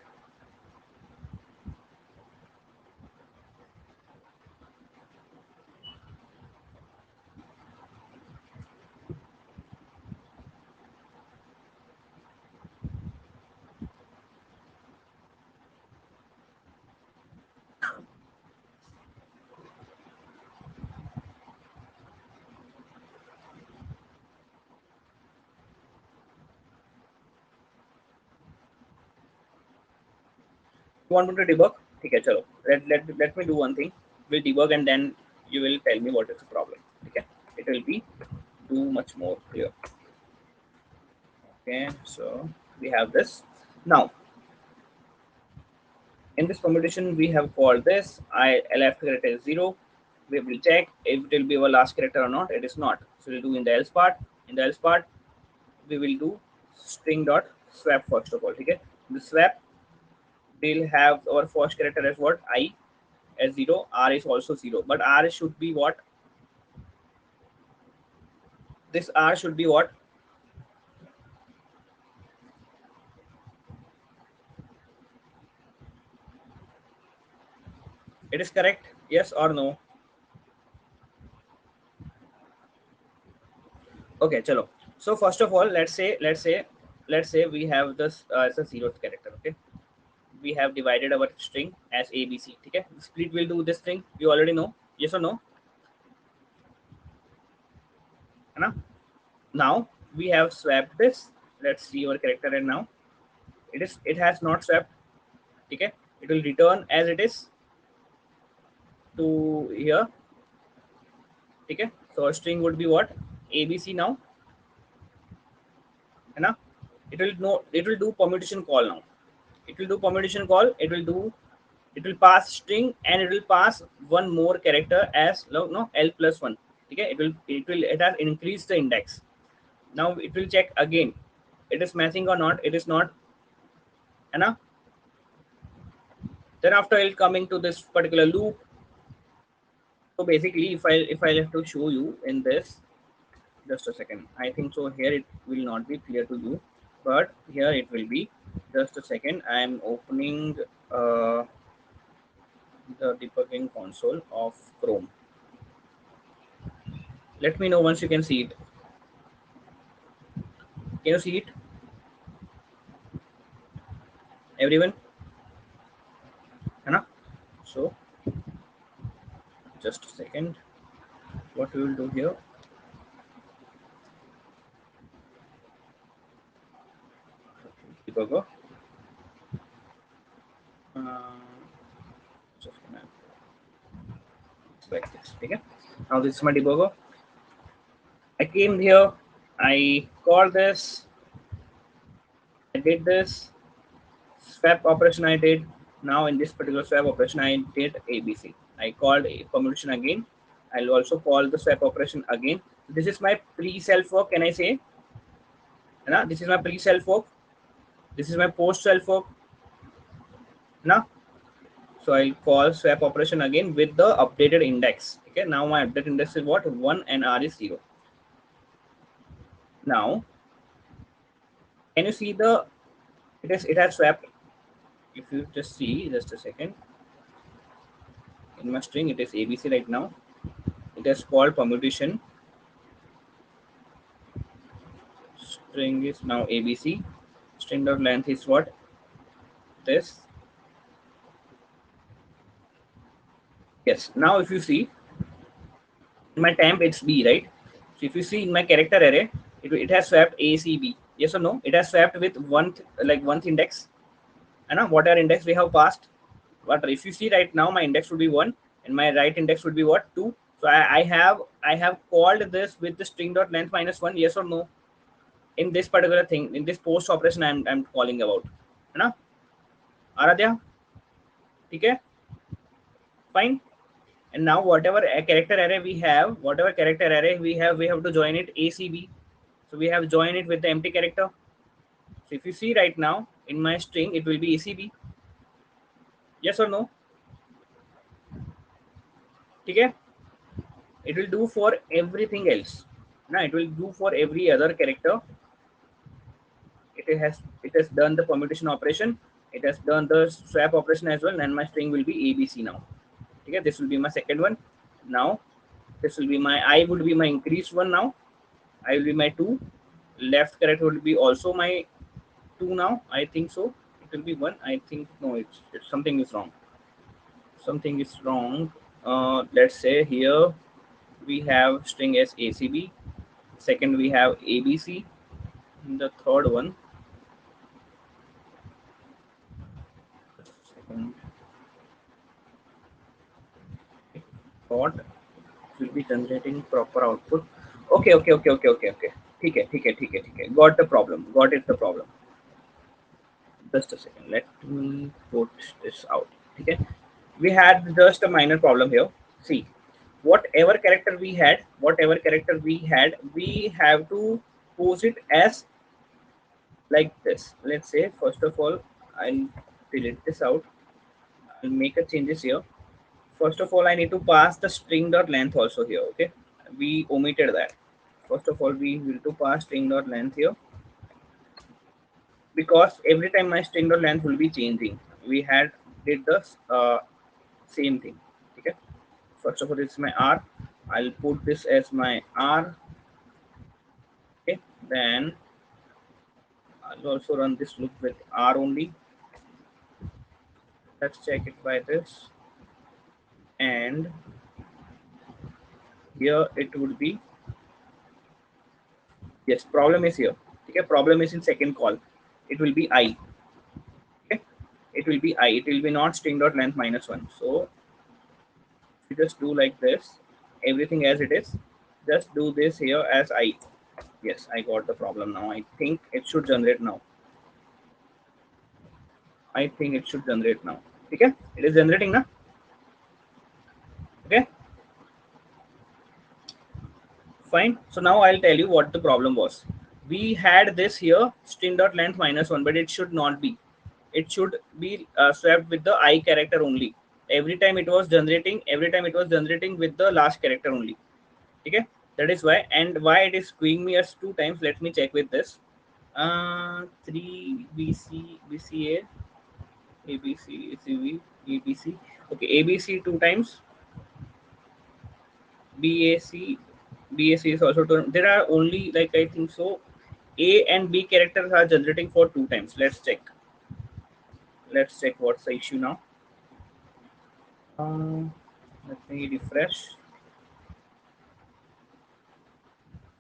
You want me to debug? Okay, chalo. Let me do one thing. We'll debug and then you will tell me what is the problem. Okay, it will be too much more clear. Okay, so we have this. Now, in this permutation, we have called this left character is 0. We will check if it will be our last character or not. It is not. So we'll do in the else part. In the else part, we will do string dot swap first of all. Okay, the swap will have our first character as what? I as 0, R is also 0, but R should be what? This R should be what? It is correct, yes or no? Okay, chalo. So first of all, let's say let's say we have this as a zeroth character. Okay, we have divided our string as ABC. Okay, split will do this thing, you already know, yes or no? है ना? Now we have swapped this. Let's see our character, and now it has not swapped. Okay, it will return as it is to here. Okay, so our string would be what? ABC now, है ना? It will do permutation call now. It will do permutation call. It will pass string, and it will pass one more character as no L plus one. Okay, it has increased the index. Now it will check again. It is matching or not. It is not. है ना? Then after it coming to this particular loop. So basically, if I have to show you in this, just a second. I think so. Here it will not be clear to you, but here it will be. Just a second. I am opening the debugging console of Chrome. Let me know once you can see it. Can you see it, everyone? है ना? So just a second. What we will do here? Debugger. Just gonna select this. Okay. Now this is my debugger. I came here. I called this. I did this swap operation. I did. Now in this particular swap operation, I did ABC. I called a permutation again. I'll also call the swap operation again. This is my pre-self work. Can I say? Na? This is my pre-self work. This is my post-self work. Na? So I'll call swap operation again with the updated index. Okay. Now my updated index is what? 1 and R is 0. Now, can you see the it has swapped? If you just see, just a second. In my string, it is ABC right now. It has called permutation. String is now ABC. String dot length is what? This. Yes. Now if you see in my temp, it's B, right? So if you see in my character array, it has swapped ACB. Yes or no? It has swapped with one index. And whatever index we have passed. But if you see right now, my index would be 1, and my right index would be what? 2. So I have called this with the string dot length minus 1. Yes or no? In this particular thing, in this post operation, I'm calling about. है ना? Aradhya, ठीक है? Fine. And now whatever character array we have, we have to join it ACB. So we have joined it with the empty character. So if you see right now in my string, it will be ACB. Yes or no? Okay. It will do for everything else. Now it will do for every other character. It has done the permutation operation. It has done the swap operation as well, and my string will be ABC now. Okay, this will be my second one. Now this will be my I would be my increased one now. I will be my 2. Left character will be also my 2 now. I think so. It will be 1. I think no, it's something is wrong. Something is wrong. Let's say here we have string as ACB. Second we have ABC. The third one. Second thought will be generating proper output. Okay. ठीक है. Got the problem. Got it. The problem. Just a second. Let me put this out. Okay. We had just a minor problem here. See, whatever character we had, we have to pose it as like this. Let's say first of all, I'll delete this out. I'll make a changes here. First of all, I need to pass the string dot length also here. Okay, we omitted that. First of all, we will to pass string dot length here, because every time my string dot length will be changing. We had did the same thing. Okay. First of all, it's my R. I'll put this as my R. Okay. Then I'll also run this loop with R only. Let's check it by this, and here it would be, yes, problem is here. Okay, problem is in second call. It will be I. Okay, it will be I. It will be not string dot length minus one. So you just do like this, everything as it is. Just do this here as I. Yes, I got the problem now. I think it should generate now. I think it should generate now. Okay, it is generating now. Okay, fine. So now I'll tell you what the problem was. We had this here string dot length minus one, but it should not be. It should be swapped with the I character only. Every time it was generating, with the last character only. Okay, that is why. And why it is screwing me as two times. Let me check with this. 3 BCA ABC CV ABC. Okay, ABC two times. BAC BAC is also two. There are only, like, I think so, A and B characters are generating for two times. Let's check. Let's check what's the issue now. Uh, Let me refresh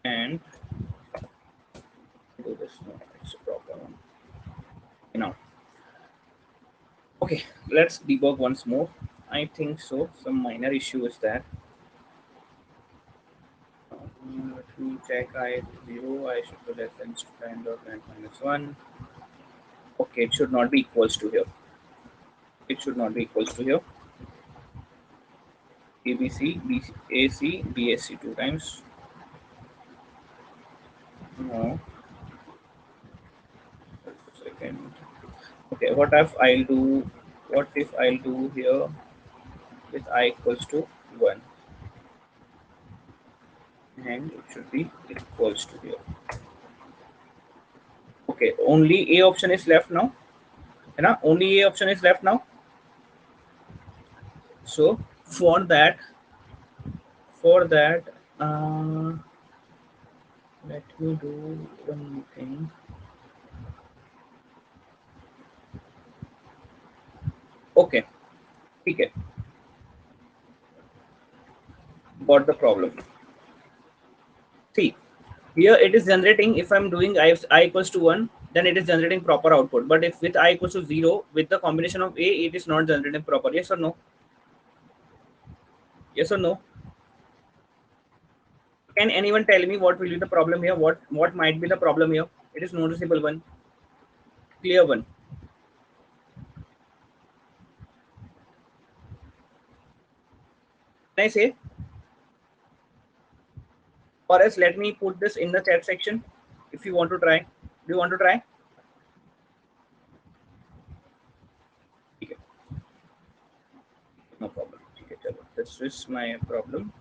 and do this. No, it's a problem. Now, okay, let's debug once more. I think so. Some minor issue is that. Let me check. I 0. I should be less than kind of minus 1. Okay, it should not be equals to here. It should not be equals to here. ABC, BAC, BSC two times. No. Second. Okay, what if I'll do? What if I'll do here with I equals to 1, and it should be equals to here. Okay, only A option is left now. You only A option is left now. So for that, uh, let me do one thing. Okay, okay, got the problem. See, here it is generating. If I'm doing I equals to 1, then it is generating proper output. But if with I equals to 0, with the combination of A, it is not generating proper. Yes or no? Yes or no? Can anyone tell me what will be the problem here? What might be the problem here? It is noticeable one, clear one. Can I say? Or else let me put this in the chat section if you want to try. Do you want to try? Okay, no problem. Okay, chalo. This is my problem.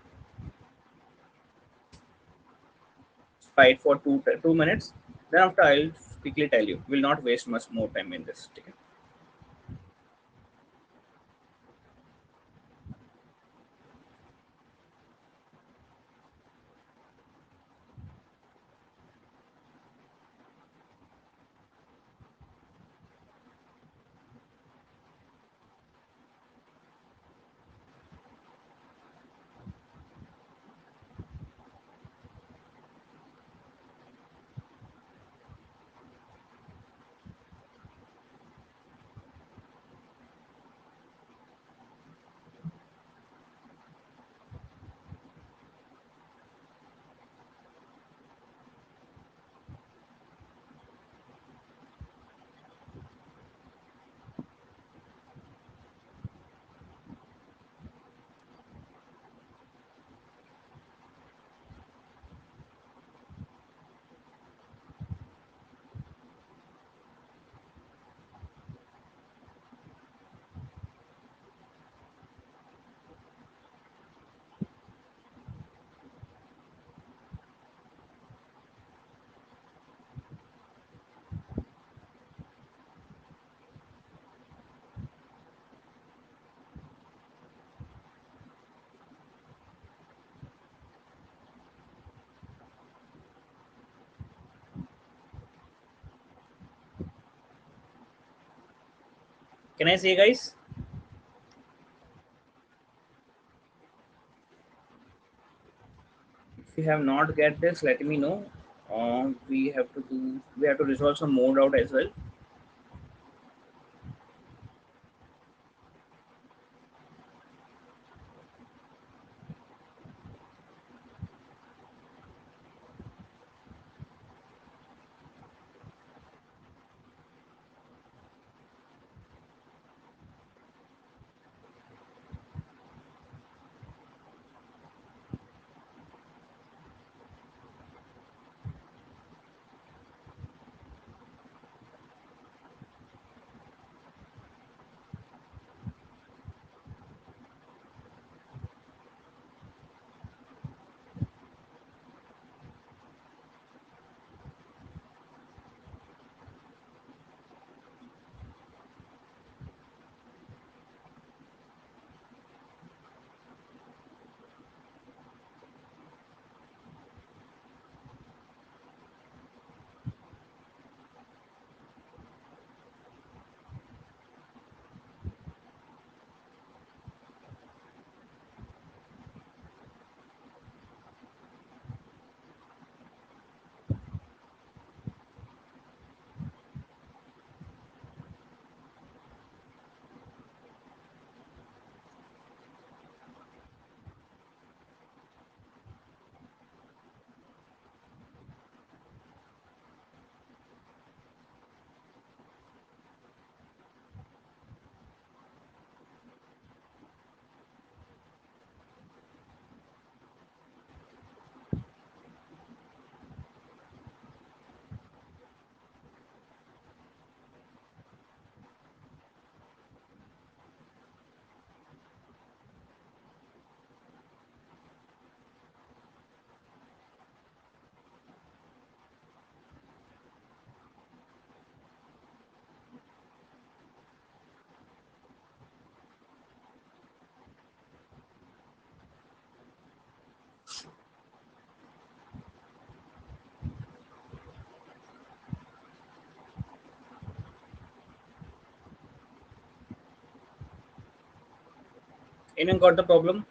Try it for 2 minutes. Then after I'll quickly tell you. Will not waste much more time in this. Okay? Can I say, guys? If you have not get this, let me know. We have to resolve some more doubt as well. Anyone got the problem?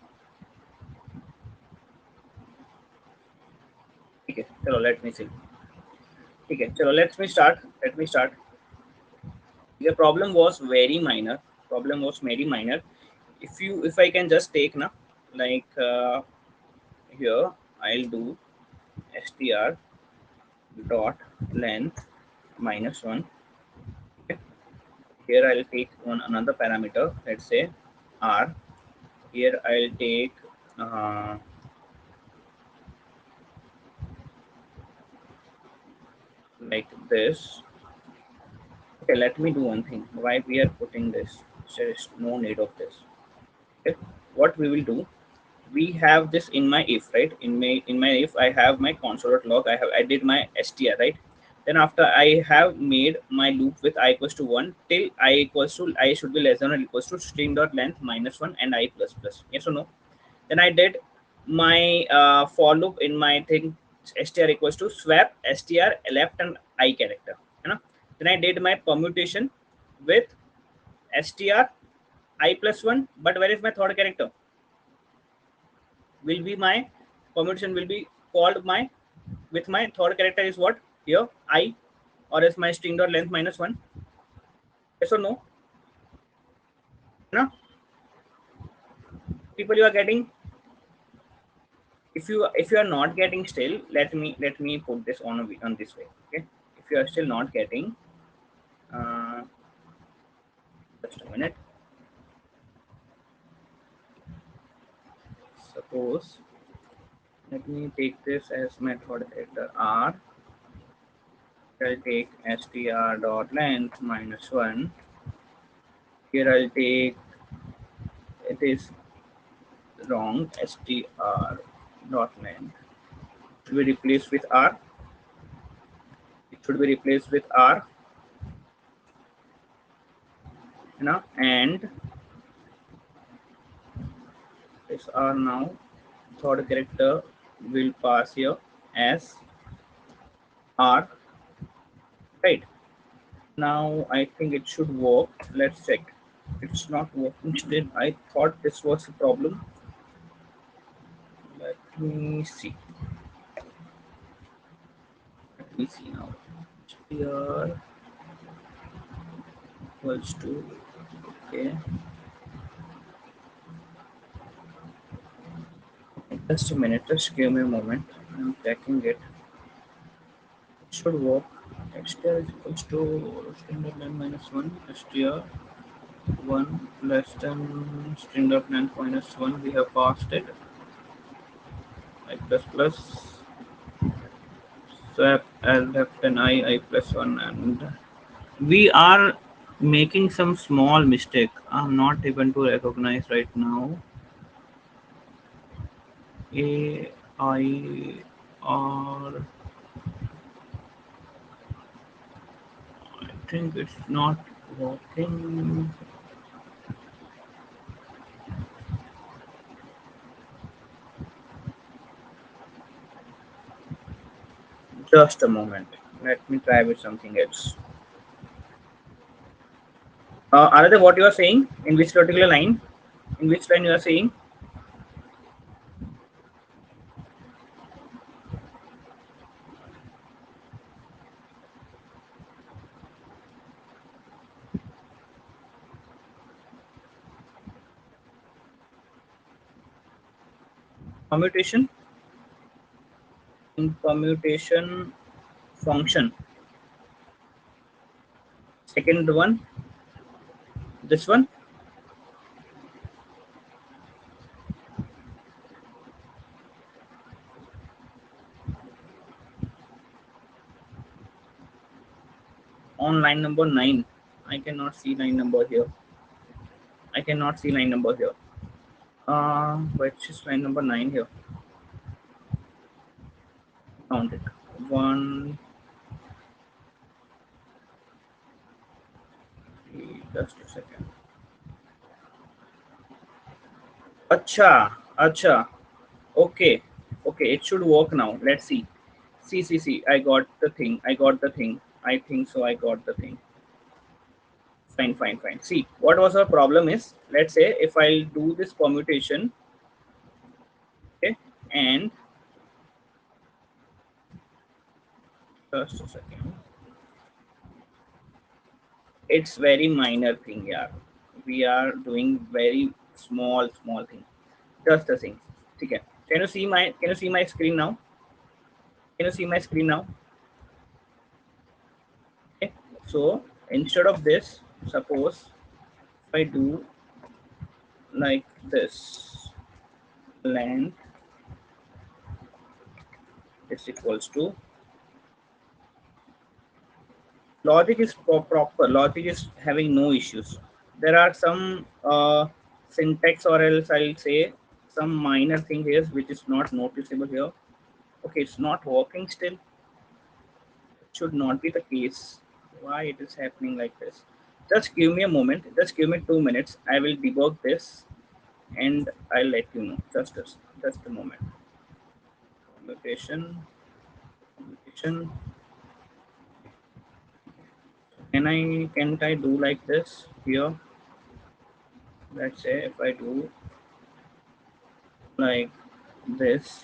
Okay, chalo, let me see. Okay, chalo, let me start. The problem was very minor. Problem was very minor. If I can just take na, like here I'll do str dot length minus one. Okay. Here I'll take one another parameter. Let's say r. Here I'll take like this. Okay, let me do one thing. Why we are putting this? There is no need of this. Okay. What we will do? We have this in my if, right? In my if I have my console.log. I did my str, right? Then after I have made my loop with I equals to 1 till I should be less than or equals to string dot length minus 1 and I plus plus. Yes or no? Then I did my for loop in my thing str equals to swap str left and I character. You know? Then I did my permutation with str I plus 1. But where is my third character? Will be my permutation will be called my with my third character is what here I, or is my string dot length minus 1. Yes or no? No, people, you are getting. If you are not getting still, let me put this on this way. Okay, if you are still not getting, uh, just a minute. Suppose, let me take this as my third character r. I'll take str dot length minus 1. Here I'll take, it is wrong, str dot length should be replaced with r. It should be replaced with r, and this r now third character will pass here as r, right? Now I think it should work. Let's check. It's not working still. I thought this was a problem. Let me see. Let me see now. Here equals to, okay. Just a minute. Just give me a moment. I'm checking it. It should work. Str is equals to standard line minus 1. Str 1 less than standard line minus 1. We have passed it. I plus plus swap L left and I plus 1, and we are making some small mistake. I'm not able to recognize right now. A I R, I think it's not working. Just a moment. Let me try with something else. Another, what you are saying? In which particular line? In which line you are saying? Commutation? In commutation function. Second one, this one. On line number 9. I cannot see line number here. I cannot see line number here. Which is line number 9 here. Count it. 1, 3, just a second. Acha, acha. Okay, okay, it should work now. Let's see. See. I got the thing. I got the thing. I think so. I got the thing. Fine. See, what was our problem is, let's say if I do this permutation, okay, and just a second. It's very minor thing, yeah. We are doing very small thing. Just a thing. Okay. Can you see my screen now? Can you see my screen now? Okay. So instead of this, suppose if I do like this, length is equals to, logic is proper. Logic is having no issues. There are some syntax, or else I'll say some minor thing here which is not noticeable here. Okay, it's not working still. It should not be the case. Why it is happening like this? Just give me a moment. Just give me 2 minutes. I will debug this and I'll let you know. Just a moment. Commutation. Can't I do like this here? Let's say if I do like this,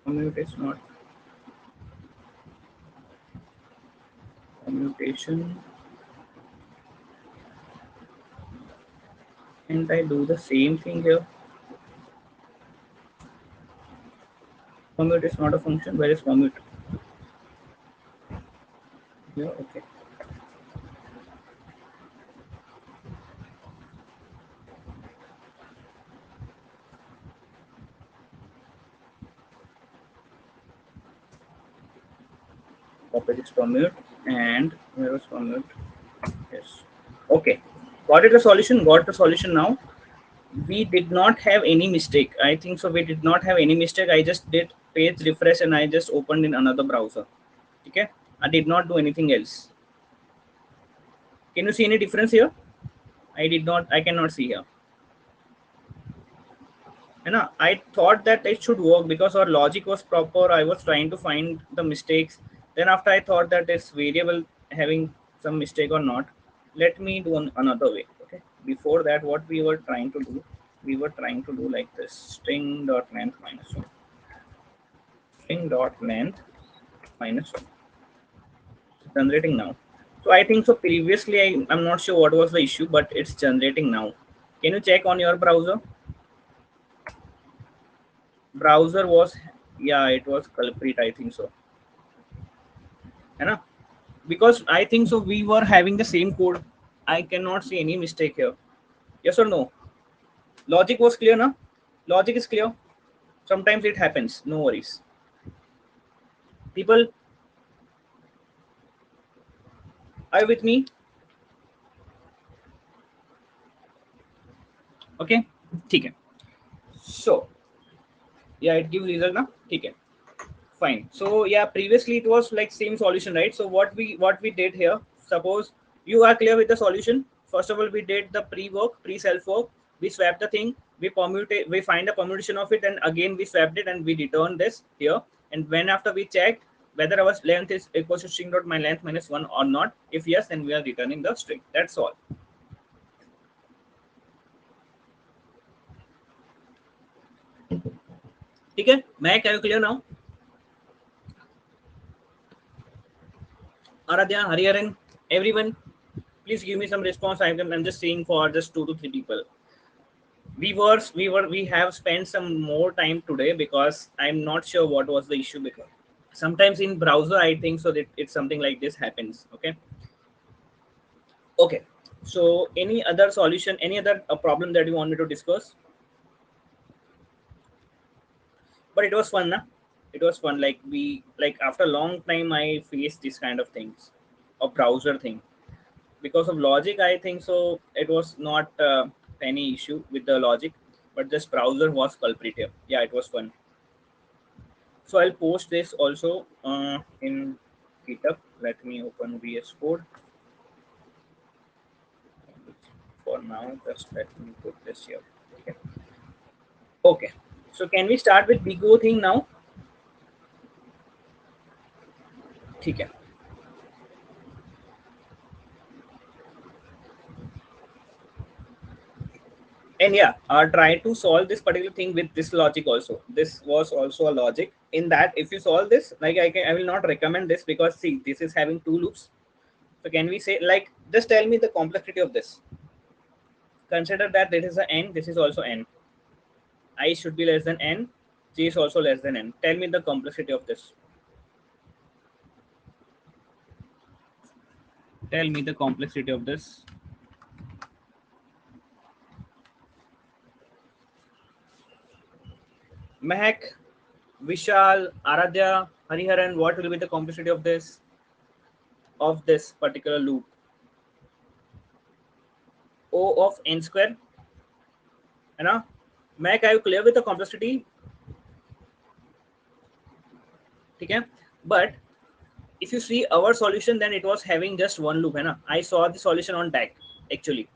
commute is not commutation. Can't I do the same thing here? Commute is not a function. Where is commute? Here, okay. Copy this commute, and where was commute? Yes. Okay. Got the solution. Got the solution now. We did not have any mistake. I think so. We did not have any mistake. I just did page refresh and I just opened in another browser. Okay. I did not do anything else. Can you see any difference here? I cannot see here. You know, I thought that it should work because our logic was proper. I was trying to find the mistakes. Then after I thought that this variable having some mistake or not, let me do another way. Okay, before that, what we were trying to do, we were trying to do like this: string dot length minus one, string dot length minus one. It's generating now. So I think so. Previously, I'm not sure what was the issue, but it's generating now. Can you check on your browser? Browser was, yeah, it was culprit. I think so. है ना? Because I think so we were having the same code. I cannot see any mistake here. Yes or no? Logic was clear, na? Logic is clear. Sometimes it happens. No worries. People, are you with me? Okay. ठीक है. So yeah, it gives result ना. ठीक है. Fine. So yeah, previously it was like same solution, right? So what we did here, suppose you are clear with the solution. First of all, we did the pre-work, pre-self work. We swapped the thing. We find a permutation of it, and again we swapped it, and we return this here. And when after we checked whether our length is equals to string dot my length minus one or not, if yes, then we are returning the string. That's all. Okay, Mac, are you clear now? Aradhya, Hariharan, everyone, please give me some response. I'm just seeing for just 2 to 3 people. We have spent some more time today because I'm not sure what was the issue, because sometimes in browser I think so that it's something like this happens. Okay, so any other solution, any other problem that you want me to discuss? But it was fun, na? It was fun. Like like after a long time I faced this kind of things, a browser thing. Because of logic, I think so it was not any issue with the logic, but just browser was culprit here. Yeah, it was fun. So I'll post this also in GitHub. Let me open VS Code. For now, just let me put this here. Okay. Okay. So can we start with Bigo thing now? Okay. And yeah, try to solve this particular thing with this logic also. This was also a logic in that if you solve this, like I will not recommend this, because see, this is having two loops. So can we say, like, just tell me the complexity of this. Consider that this is a n, this is also n. I should be less than n, j is also less than n. Tell me the complexity of this. Tell me the complexity of this. Mehak, Vishal, Aradhya, Hariharan, what will be the complexity of this particular loop? O of n square. है ना? Mehak, are you clear with the complexity? ठीक है? But if you see our solution, then it was having just one loop, है ना? I saw the solution on DAC actually.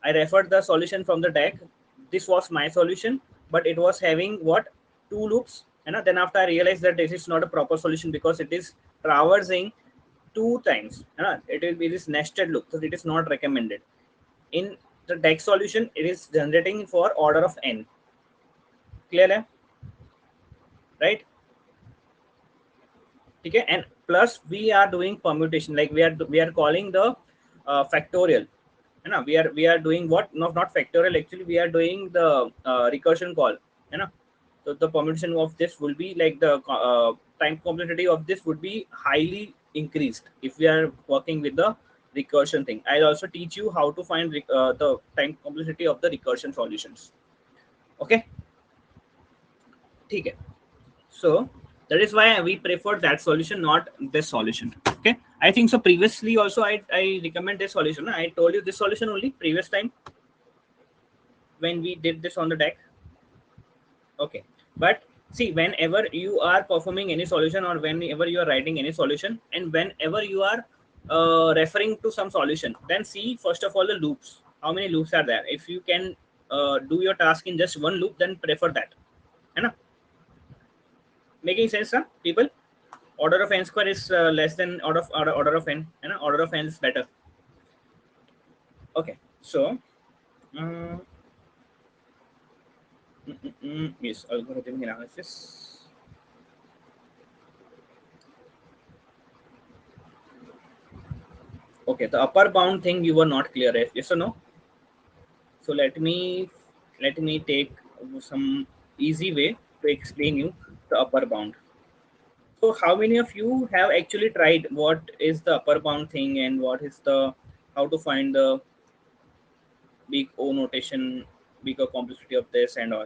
I referred the solution from the deck. This was my solution, but it was having what, two loops, and then after I realized that this is not a proper solution because it is traversing two times. It is nested loop, so it is not recommended. In the deck solution, it is generating for order of n. Clear, hai? Right? Okay, and plus we are doing permutation, like we are calling the factorial. We are doing what, not factorial, actually we are doing the recursion call. So the permutation of this will be like the time complexity of this would be highly increased if we are working with the recursion thing. I'll also teach you how to find the time complexity of the recursion solutions. Okay. Okay. So that is why we prefer that solution, not this solution. Okay, I think so previously also I recommend this solution. I told you this solution only previous time when we did this on the deck. Okay, but see, whenever you are performing any solution, or whenever you are writing any solution, and whenever you are referring to some solution, then see first of all the loops, how many loops are there. If you can do your task in just one loop, then prefer that. Making sense, huh, people? Order of n square is less than order of n, and order of n is better. Okay, so uh, yes, algorithmic analysis. Okay, the upper bound thing you were not clear at, yes or no? So let me take some easy way to explain you the upper bound. So how many of you have actually tried what is the upper bound thing and what is the how to find the big O notation, bigger complexity of this and all?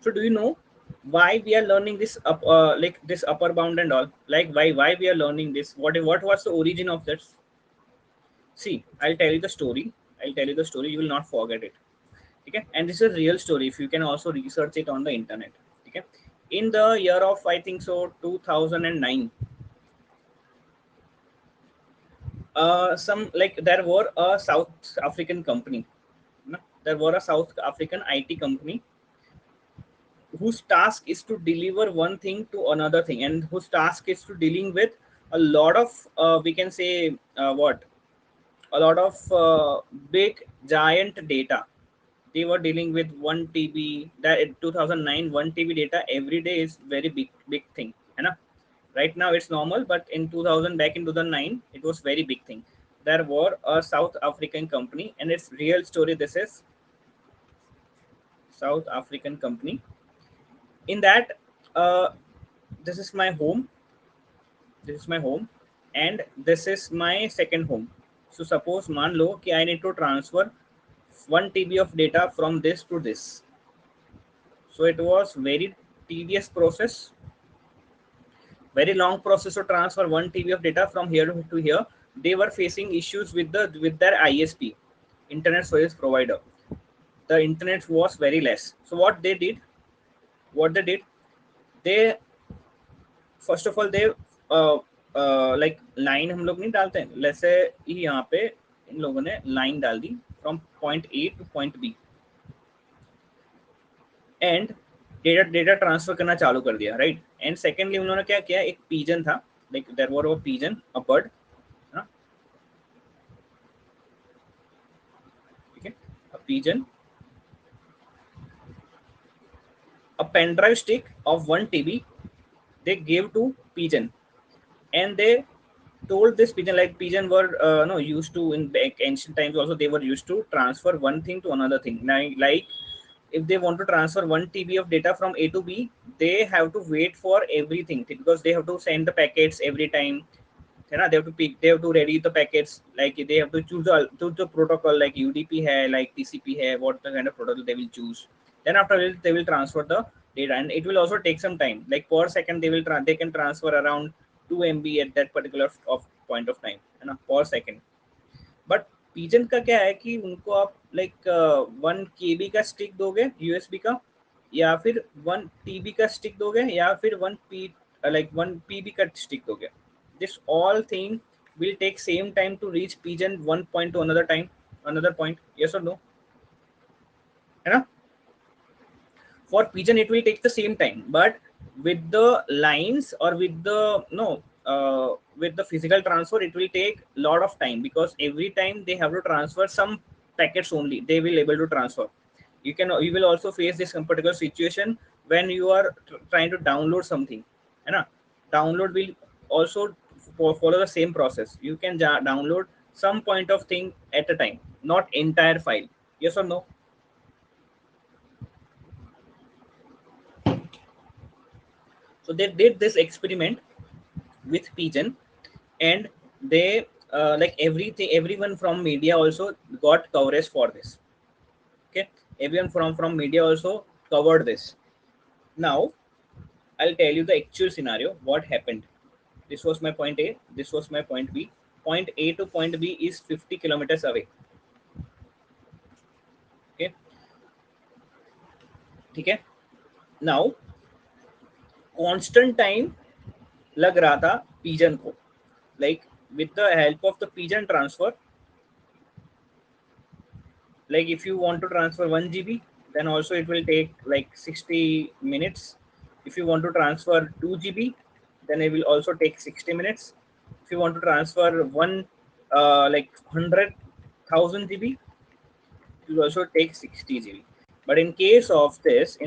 So do you know why we are learning this like this upper bound and all? Like why we are learning this? What was the origin of this? See, I'll tell you the story. I'll tell you the story. You will not forget it. Okay, and this is a real story. If you can also research it on the internet. Okay, in the year of I think so 2009, some like there were a South African company. No? There were a South African IT company whose task is to deliver one thing to another thing, and whose task is to dealing with a lot of we can say what a lot of big giant data. They were dealing with 1 TB. That in 2009, 1 TB data every day is very big thing. You know? Right now it's normal, but in 2000, back in 2009, it was very big thing. There were a South African company, and it's real story. This is South African company. In that, uh, this is my home. This is my home, and this is my second home. So suppose मान लो कि I need to transfer 1 TB of data from this to this. So it was very tedious process, very long process to transfer 1 TB of data from here to here. They were facing issues with their ISP, internet service provider. The internet was very less. So what they did, they first of all they like line हम लोग नहीं डालते हैं जैसे यहाँ पे इन लोगों ने लाइन डाल दी from point A to point B and data transfer करना चालू कर दिया राइट एंड सेकेंडली उन्होंने क्या किया एक पीजन था like there were a pigeon a bird ठीक है a pigeon a pen drive stick of 1 TB they gave to pigeon and they told this pigeon like pigeon were no used to in back ancient times also they were used to transfer one thing to another thing now like if they want to transfer 1 TB of data from A to B they have to wait for everything because they have to send the packets every time है ना they have to pick they have to ready the packets like they have to choose the protocol like UDP hai like TCP hai what the kind of protocol they will choose then after it they will transfer the data and it will also take some time like per second they can transfer around 2 MB at that particular of point of time है ना per second but pigeon का क्या है कि उनको आप like 1 KB का stick दोगे यूएसबी का या फिर 1 TB का स्टिक दोगे या फिर 1 P like 1 PB का स्टिक दोगे this all thing will take same time to reach pigeon one point to another time another point yes or no है ना for pigeon it will take the same time but with the lines or with the no with the physical transfer it will take lot of time because every time they have to transfer some packets only they will able to transfer you will also face this particular situation when you are trying to download something है ना download will also follow the same process you can download some point of thing at a time not entire file yes or no so they did this experiment with pigeon and they like everyone from media also got coverage for this okay everyone from media also covered this now I'll tell you the actual scenario what happened this was my point A this was my point B point A to point B is 50 kilometers away okay ठीक है now constant time लग रहा था pigeon को like with the help of the pigeon transfer like if you want to transfer 1 GB then also it will take like 60 minutes if you want to transfer 2 GB then it will also take 60 minutes. If you want to transfer one like 100,000 GB, it will also take 60 GB. But in case of this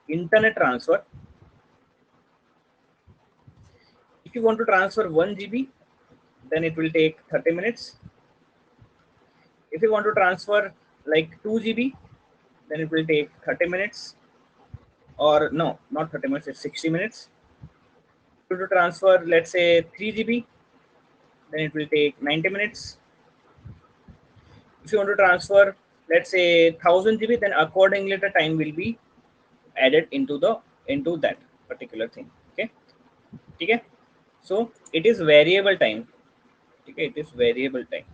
internet transfer, if you want to transfer 1 GB, then it will take 30 minutes. If you want to transfer like 2 GB, then it will take 30 minutes. Or no, not 30 minutes, it's 60 minutes. If you want to transfer, let's say 3 GB, then it will take 90 minutes. If you want to transfer, let's say 1000 GB, then accordingly the time will be added into that particular thing. Okay. Okay. So it is variable time. Okay, it is variable time.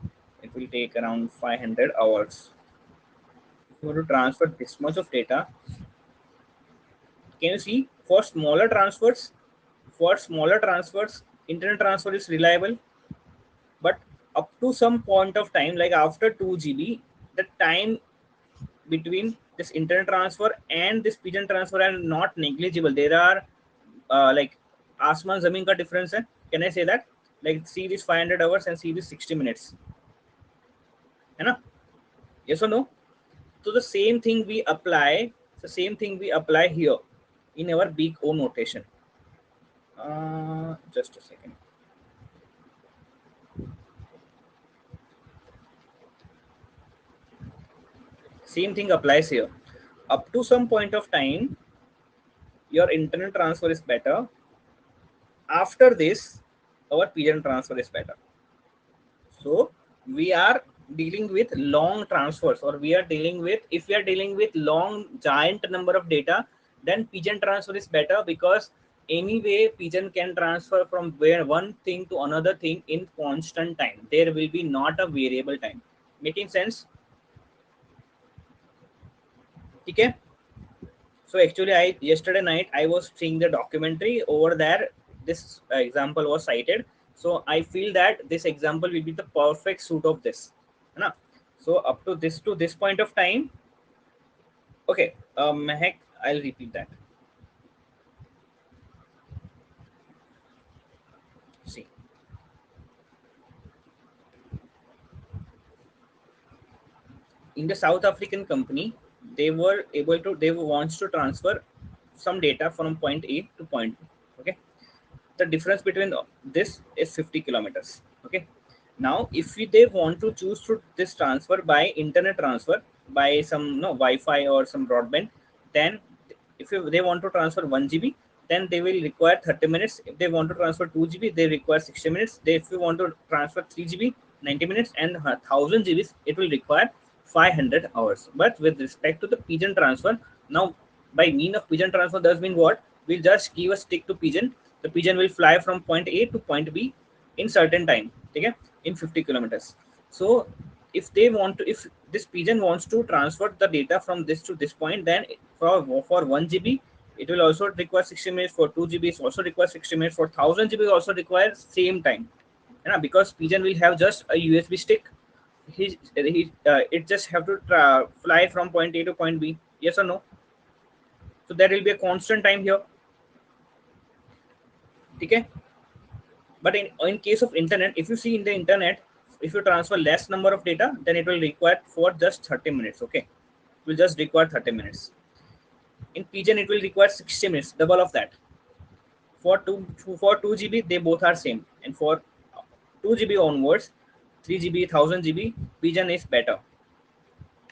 It will take around 500 hours. If you want to transfer this much of data, can you see for smaller transfers, internet transfer is reliable, but up to some point of time, like after 2 GB, the time between this internet transfer and this pigeon transfer are not negligible. There are like asman zamin ka difference hai. Can I say that? Like see this 500 hours and see this 60 minutes. है ना? Yes or no? So the same thing we apply here in our big O notation. Just a second. Same thing applies here. Up to some point of time, your internet transfer is better. After this, our pigeon transfer is better. So we are dealing with long transfers, or we are dealing with, if we are dealing with long giant number of data, then pigeon transfer is better, because anyway pigeon can transfer from where one thing to another thing in constant time. There will be not a variable time. Making sense? Okay. So actually, I yesterday night I was seeing the documentary over there. This example was cited, so I feel that this example will be the perfect suit of this. है ना? So up to this point of time, okay. Mehak, I'll repeat that. See, in the South African company, they wants to transfer some data from point A to point B. Okay, the difference between this is 50 kilometers. Okay, now if they want to choose to this transfer by internet transfer, by some no Wi-Fi or some broadband, then if they want to transfer 1 GB, then they will require 30 minutes. If they want to transfer 2 GB, they require 60 minutes. If you want to transfer 3 GB, 90 minutes, and 1000 GB, it will require 500 hours. But with respect to the pigeon transfer, now by mean of pigeon transfer does mean what? We'll just give a stick to pigeon. The pigeon will fly from point A to point B in certain time. Okay, in 50 kilometers. So if this pigeon wants to transfer the data from this to this point, then for 1 GB it will also require 60 minutes. For 2 GB it also requires 60 minutes. For 1000 GB also requires same time. Because pigeon will have just a USB stick. It just have to fly from point A to point B. Yes or no? So there will be a constant time here. Okay. But in case of internet, if you see in the internet, if you transfer less number of data, then it will require for just 30 minutes. Okay, it will just require 30 minutes. In pigeon it will require 60 minutes, double of that. For 2 GB they both are same, and for 2 GB onwards, 3 GB, 1000 GB, pigeon is better.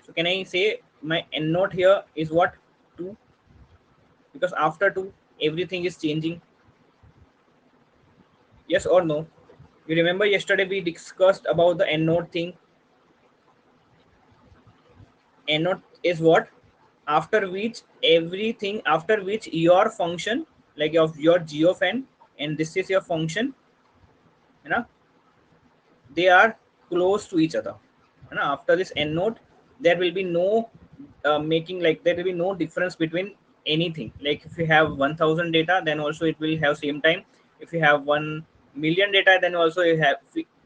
So can I say my end note here is what? 2, because after 2 everything is changing. Yes or no? You remember yesterday we discussed about the end note thing. End note is what? After which your function, like of your g of n, and this is your function, you know, they are close to each other. After this end node, there will be no there will be no difference between anything. Like if you have 1000 data, then also it will have same time. If you have 1 million data, then also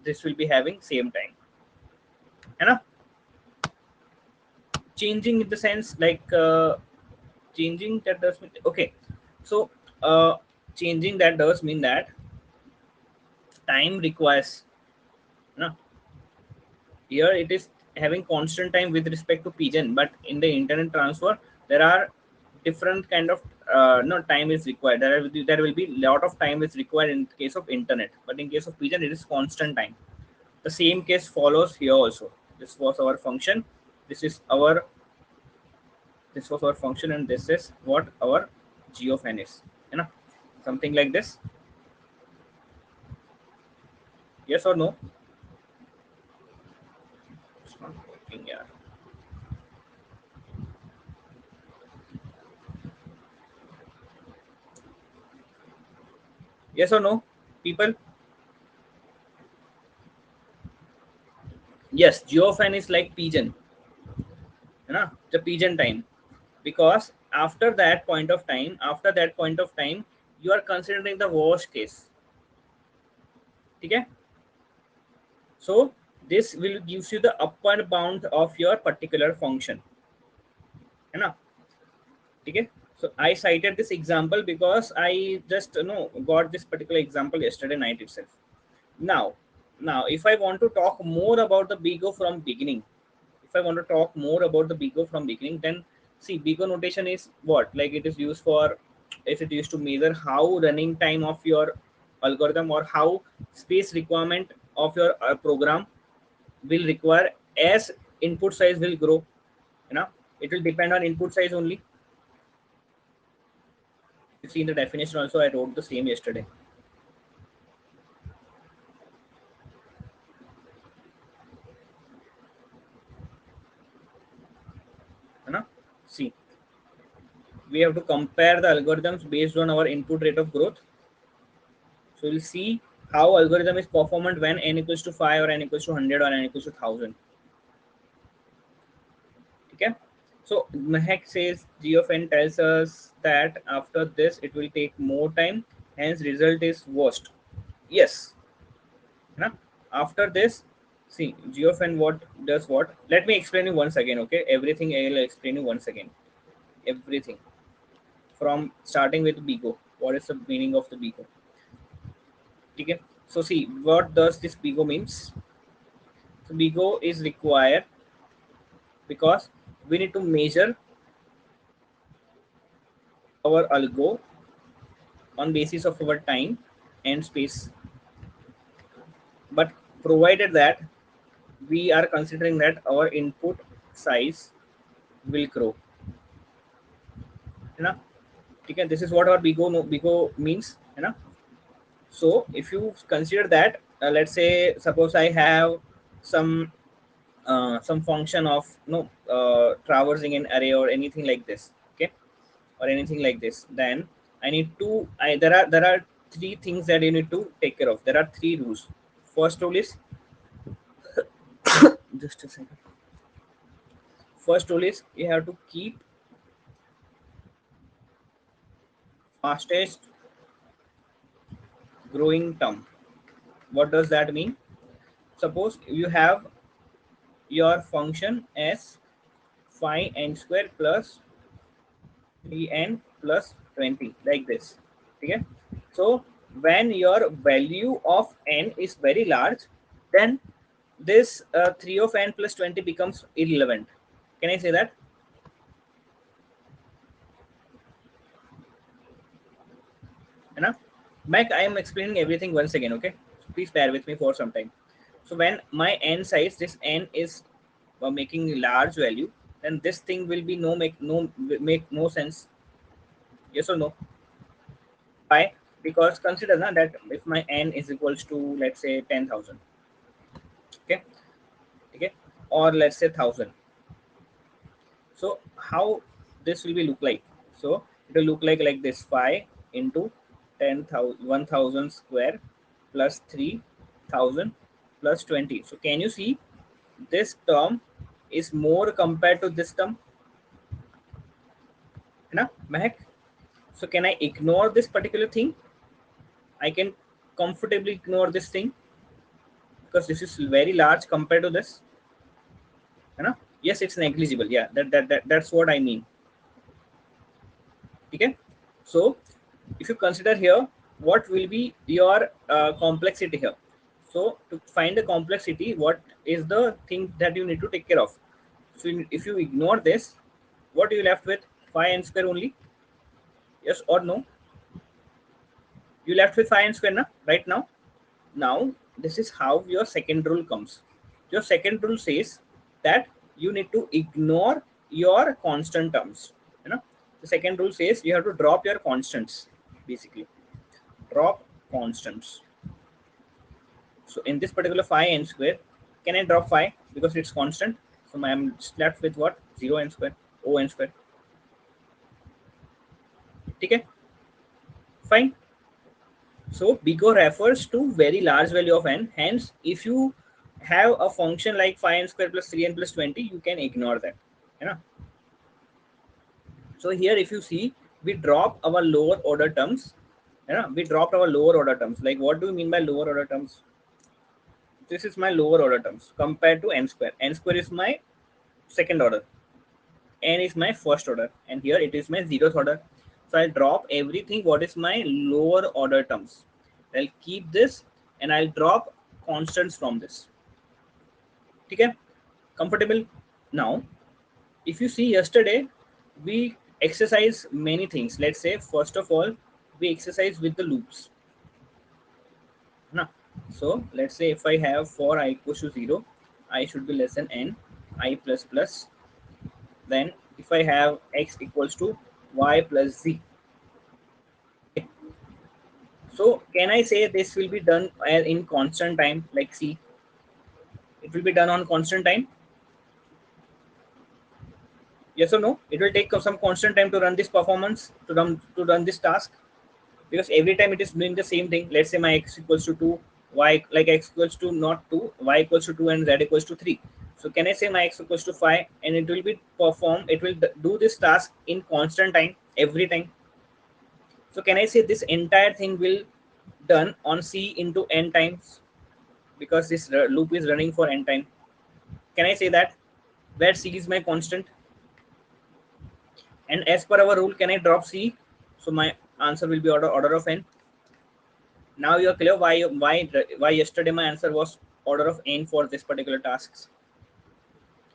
this will be having same time. Changing in the sense like changing that does okay. So changing that does mean that time requires, no, here it is having constant time with respect to pigeon, but in the internet transfer there are different kind of no time is required. There will be lot of time is required in case of internet, but in case of pigeon it is constant time. The same case follows here also. This was our function, this is our, this was our function, and this is what our g of n is, you know, something like this. Yes or no? It's not working, yeah. Yes or no, people? Yes, g of n is like pigeon, you know, the pigeon time, because after that point of time you are considering the worst case. Okay, so this will gives you the upper bound of your particular function, है ना? Okay, so I cited this example because I just got this particular example yesterday night itself. Now, if I want to talk more about the BIGO from beginning, if I want to talk more about the BIGO from beginning, then see, BIGO notation is what, like it is used for, if it used to measure how running time of your algorithm or how space requirement of your program will require as input size will grow. You know, it will depend on input size only. You see in the definition also, I wrote the same yesterday. You know, see, we have to compare the algorithms based on our input rate of growth. So we'll see how algorithm is performant when n equals to 5 or n equals to 100 or n equals to 1000. Okay. So Mehak says g of n tells us that after this it will take more time, hence result is worst. Yes. Huh? After this, see, g of n what does what? Let me explain you once again. Okay, everything I will explain you once again. Everything from starting with BIGO. What is the meaning of the BIGO? Okay. So see, what does this BIGO means? So BIGO is required because we need to measure our algo on basis of our time and space, but provided that we are considering that our input size will grow. You know? Okay, this is what our BIGO BIGO means. You know? So if you consider that, let's say suppose I have some function of traversing an array or anything like this, okay, or anything like this, then I need to there are three things that you need to take care of. There are three rules. First rule is just a second. First rule is you have to keep fastest growing term. What does that mean? Suppose you have your function as 5n square plus 3n plus 20 like this. Okay, so when your value of n is very large, then this 3 of n plus 20 becomes irrelevant. Can I say that? Enough? Mike, I am explaining everything once again, okay? So please bear with me for some time. So when my n size, this n is making large value, then this thing will be make no sense. Yes or no? Why? Because consider na, that if my n is equals to, let's say, 10,000, okay, okay, or let's say 1,000. So how this will be look like? So it will look like this: 5 into 10,000 1,000 square plus 3,000 plus 20. So can you see this term is more compared to this term? Na, Mehak? So can I ignore this particular thing? I can comfortably ignore this thing because this is very large compared to this. You know? Yes, it's negligible. Yeah, that's what I mean. Okay. So if you consider here, what will be your complexity here? So to find the complexity, what is the thing that you need to take care of? So if you ignore this, what you left with? Phi n square only? Yes or no? You left with phi n square, na? Right now. Now this is how your second rule comes. Your second rule says that you need to ignore your constant terms. You know, the second rule says you have to drop your constants, basically. Drop constants. So in this particular phi n square, can I drop phi because it's constant? So I'm just left with what? 0 n square, O n square. Okay, fine. So big O refers to very large value of n. Hence, if you have a function like phi n square plus 3n plus 20, you can ignore that. You know? So here, if you see, we drop our lower order terms. You know, we dropped our lower order terms. Like, what do you mean by lower order terms? This is my lower order terms compared to n square. N square is my second order, n is my first order, and here it is my zeroth order. So I'll drop everything what is my lower order terms. I'll keep this and I'll drop constants from this. Okay, comfortable? Now if you see, yesterday we exercise many things. Let's say first of all we exercise with the loops. Now, so let's say if I have for I equals to 0, I should be less than n, I plus plus. Then if I have x equals to y plus z. So can I say this will be done in constant time, like C? It will be done on constant time. Yes or no? It will take some constant time to run this performance, to run this task, because every time it is doing the same thing. Let's say my x equals to 2, y like x equals to not 2, y equals to 2, and z equals to 3. So can I say my x equals to 5, and it will be performed, it will do this task in constant time every time. So can I say this entire thing will done on C into n times, because this loop is running for n time? Can I say that? Where C is my constant, and as per our rule, can I drop C? So my answer will be order of n. Now you are clear why yesterday my answer was order of n for this particular tasks.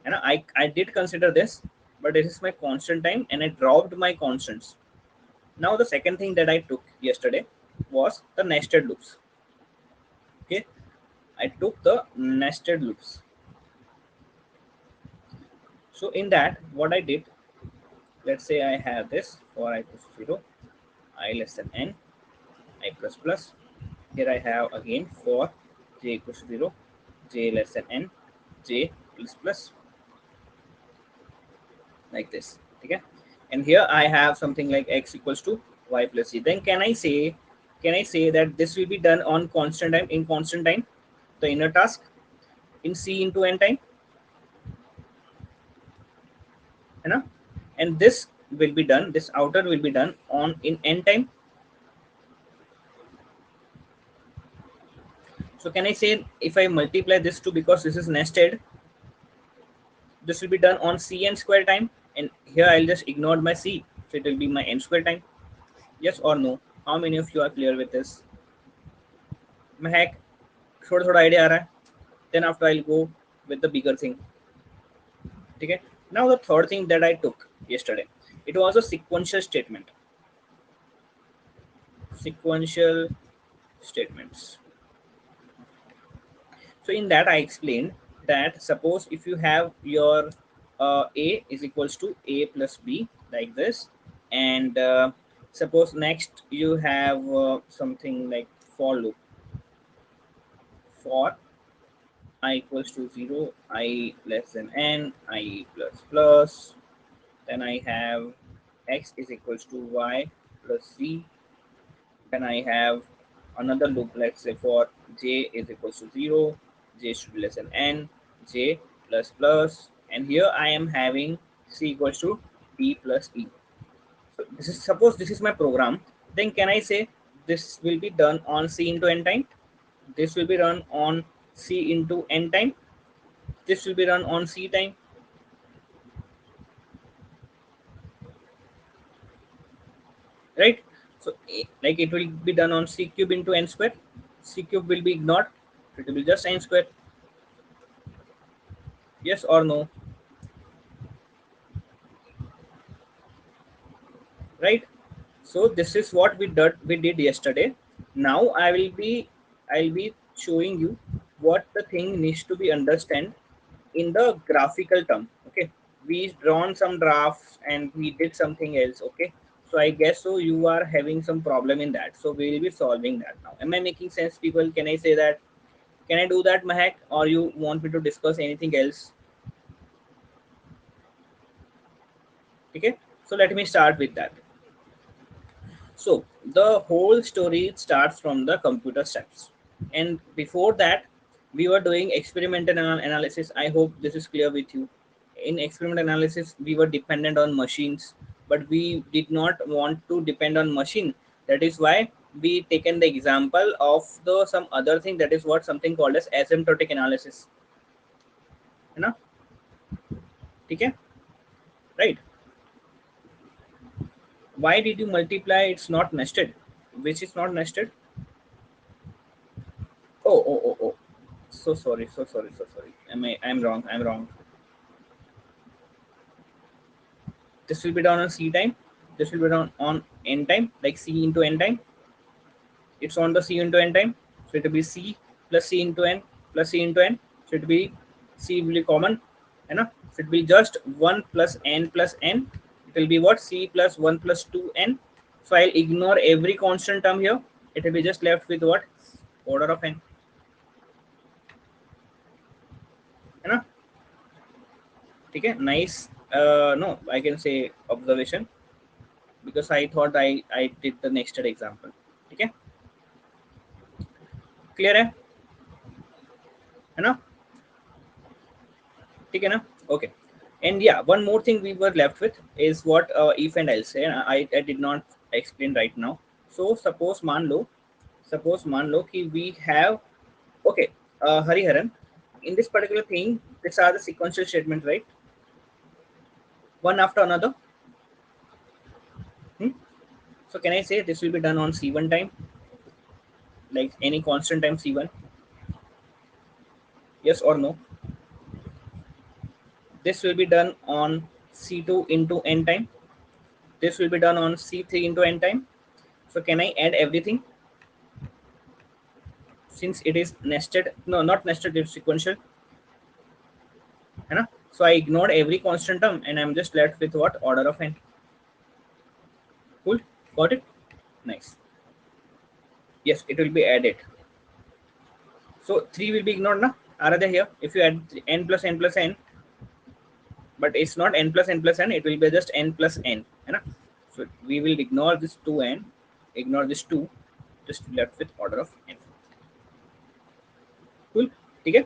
And I did consider this, but this is my constant time, and I dropped my constants. Now the second thing that I took yesterday was the nested loops. Okay, I took the nested loops. So in that, what I did, let's say I have this for I equals to 0, I less than n, I plus plus. Here I have again for j equals to 0, j less than n, j plus plus, like this. Okay, and here I have something like x equals to y plus z. Then can I say that this will be done on constant time, in constant time, the inner task in C into n time, you know, and this will be done, this outer will be done on in n time. So can I say if I multiply this two, because this is nested, this will be done on C n square time, and here I'll just ignore my C, so it will be my n square time. Yes or no? How many of you are clear with this? महक थोड़ा थोड़ा idea आ रहा है? Then after I'll go with the bigger thing. Okay. Now the third thing that I took yesterday, it was a sequential statement. Sequential statements. So in that I explained that suppose if you have your a is equals to a plus b, like this, and suppose next you have something like for loop, for I equals to 0, I less than n, I plus plus. Then I have x is equals to y plus z. Then I have another loop, let's say for j is equals to 0, j should be less than n, j plus plus. And here I am having c equals to b plus e. So this is, suppose this is my program. Then can I say this will be done on c into n time? This will be run on c into n time. This will be run on c time, right? So like it will be done on c cube into n square. C cube will be ignored. It will be just n square. Yes or no? Right? So this is what we did yesterday. Now I'll be showing you what the thing needs to be understand in the graphical term. Okay, we drawn some drafts and we did something else. Okay, so I guess so you are having some problem in that, so we will be solving that now. Am I making sense, people? Can I say that? Can I do that, Mahak, or you want me to discuss anything else? Okay, so let me start with that. So the whole story starts from the computer steps. And before that, we were doing experimental analysis. I hope this is clear with you. In experimental analysis, we were dependent on machines, but we did not want to depend on machine. That is why we taken the example of the some other thing, that is what something called as asymptotic analysis. है ना? ठीक है? Right? Why did you multiply? It's not nested. Which is not nested? Oh. So sorry, so sorry. I'm wrong. I'm wrong. This will be done on C time. This will be done on N time, like C into N time. It's on the C into N time. So it will be C plus C into N plus C into N. So it will be C will be common. So it will be just 1 plus N plus N. It will be what? C plus 1 plus 2N. So I'll ignore every constant term here. It will be just left with what? Order of N. है ना? ठीक है, nice. No, I can say observation, because I thought I did the next example. ठीक है, clear है ना? ठीक है ना? Okay. And yeah, one more thing we were left with is what if and else. I did not explain right now. So suppose मान लो कि we have, okay, Hariharan, in this particular thing, these are the sequential statements, right? One after another. Hmm? So can I say this will be done on C1 time, like any constant time C1? Yes or no? This will be done on C2 into n time. This will be done on C3 into n time. So can I add everything? Since it is nested, no, not nested, it's sequential. So I ignored every constant term and I'm just left with what? Order of n. Cool. Got it? Nice. Yes, it will be added. So 3 will be ignored now. Are they here? If you add n plus n plus n, but it's not n plus n plus n, it will be just n plus n. So we will ignore this 2n, ignore this 2, just left with order of n. Cool. Okay.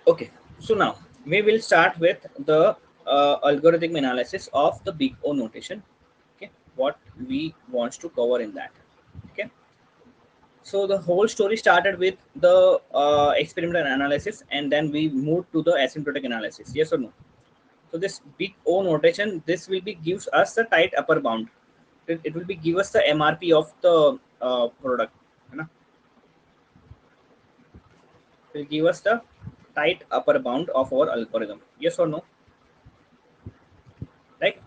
Okay. So now we will start with the algorithmic analysis of the big O notation. Okay. What we want to cover in that. Okay. So the whole story started with the experimental analysis, and then we moved to the asymptotic analysis. Yes or no? So this big O notation, this will be gives us the tight upper bound. It will be give us the MRP of the product. It will give us the tight upper bound of our algorithm. Yes or no? Right?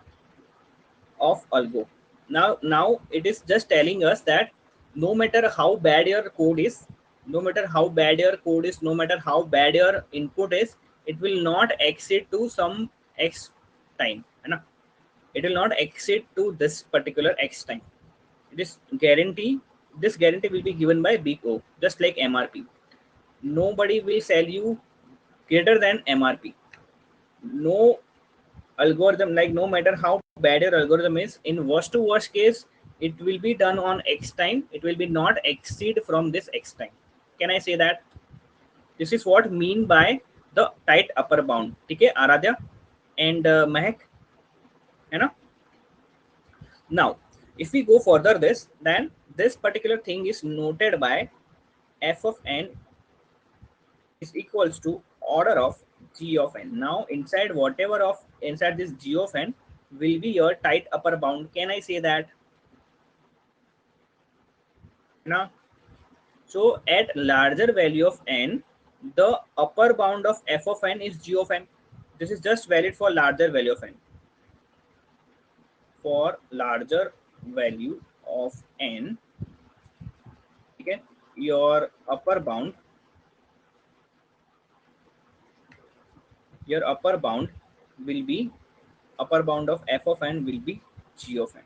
Of algo. Now it is just telling us that no matter how bad your code is, no matter how bad your code is, no matter how bad your input is, it will not exceed to some x time. It will not exceed to this particular x time. It is guarantee. This guarantee will be given by big O, just like MRP. Nobody will sell you greater than MRP. No algorithm, like no matter how bad your algorithm is, in worst to worst case, it will be done on X time. It will be not exceed from this X time. Can I say that? This is what mean by the tight upper bound. Okay, Aradhya and Mahek, you know. Now, if we go further this, then this particular thing is noted by f of n is equals to order of g of n. Now inside whatever of inside this g of n, will be your tight upper bound. Can I say that? Now, so at larger value of n, the upper bound of f of n is g of n. This is just valid for larger value of n. For larger value of n, okay, your upper bound, your upper bound will be, upper bound of f of n will be g of n.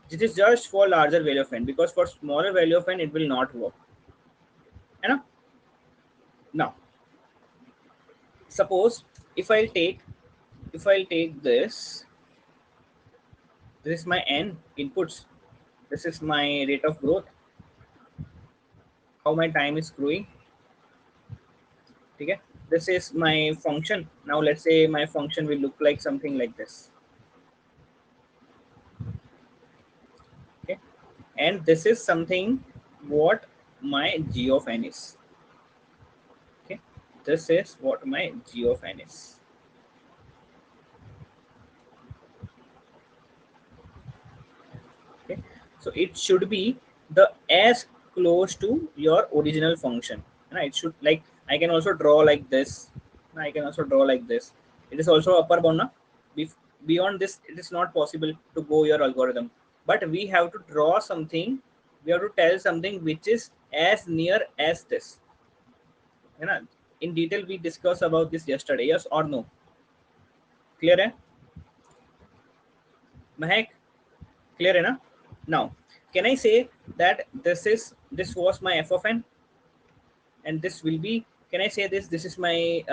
This is just for larger value of n, because for smaller value of n it will not work. You know? Now, suppose if I'll take this is my n inputs, this is my rate of growth, how my time is growing. Okay, this is my function. Now let's say my function will look like something like this. Okay, and this is something what my g of n is. Okay, this is what my g of n is. Okay, so it should be the as close to your original function. Right, it should, like, I can also draw like this. I can also draw like this. It is also upper bound. Na? Beyond this it is not possible to go your algorithm, but we have to draw something, we have to tell something which is as near as this. You know, in detail we discussed about this yesterday. Yes or no? Clear hai? Mahek, clear hai na? Now can I say that this was my f of n, and this will be, can I say this is my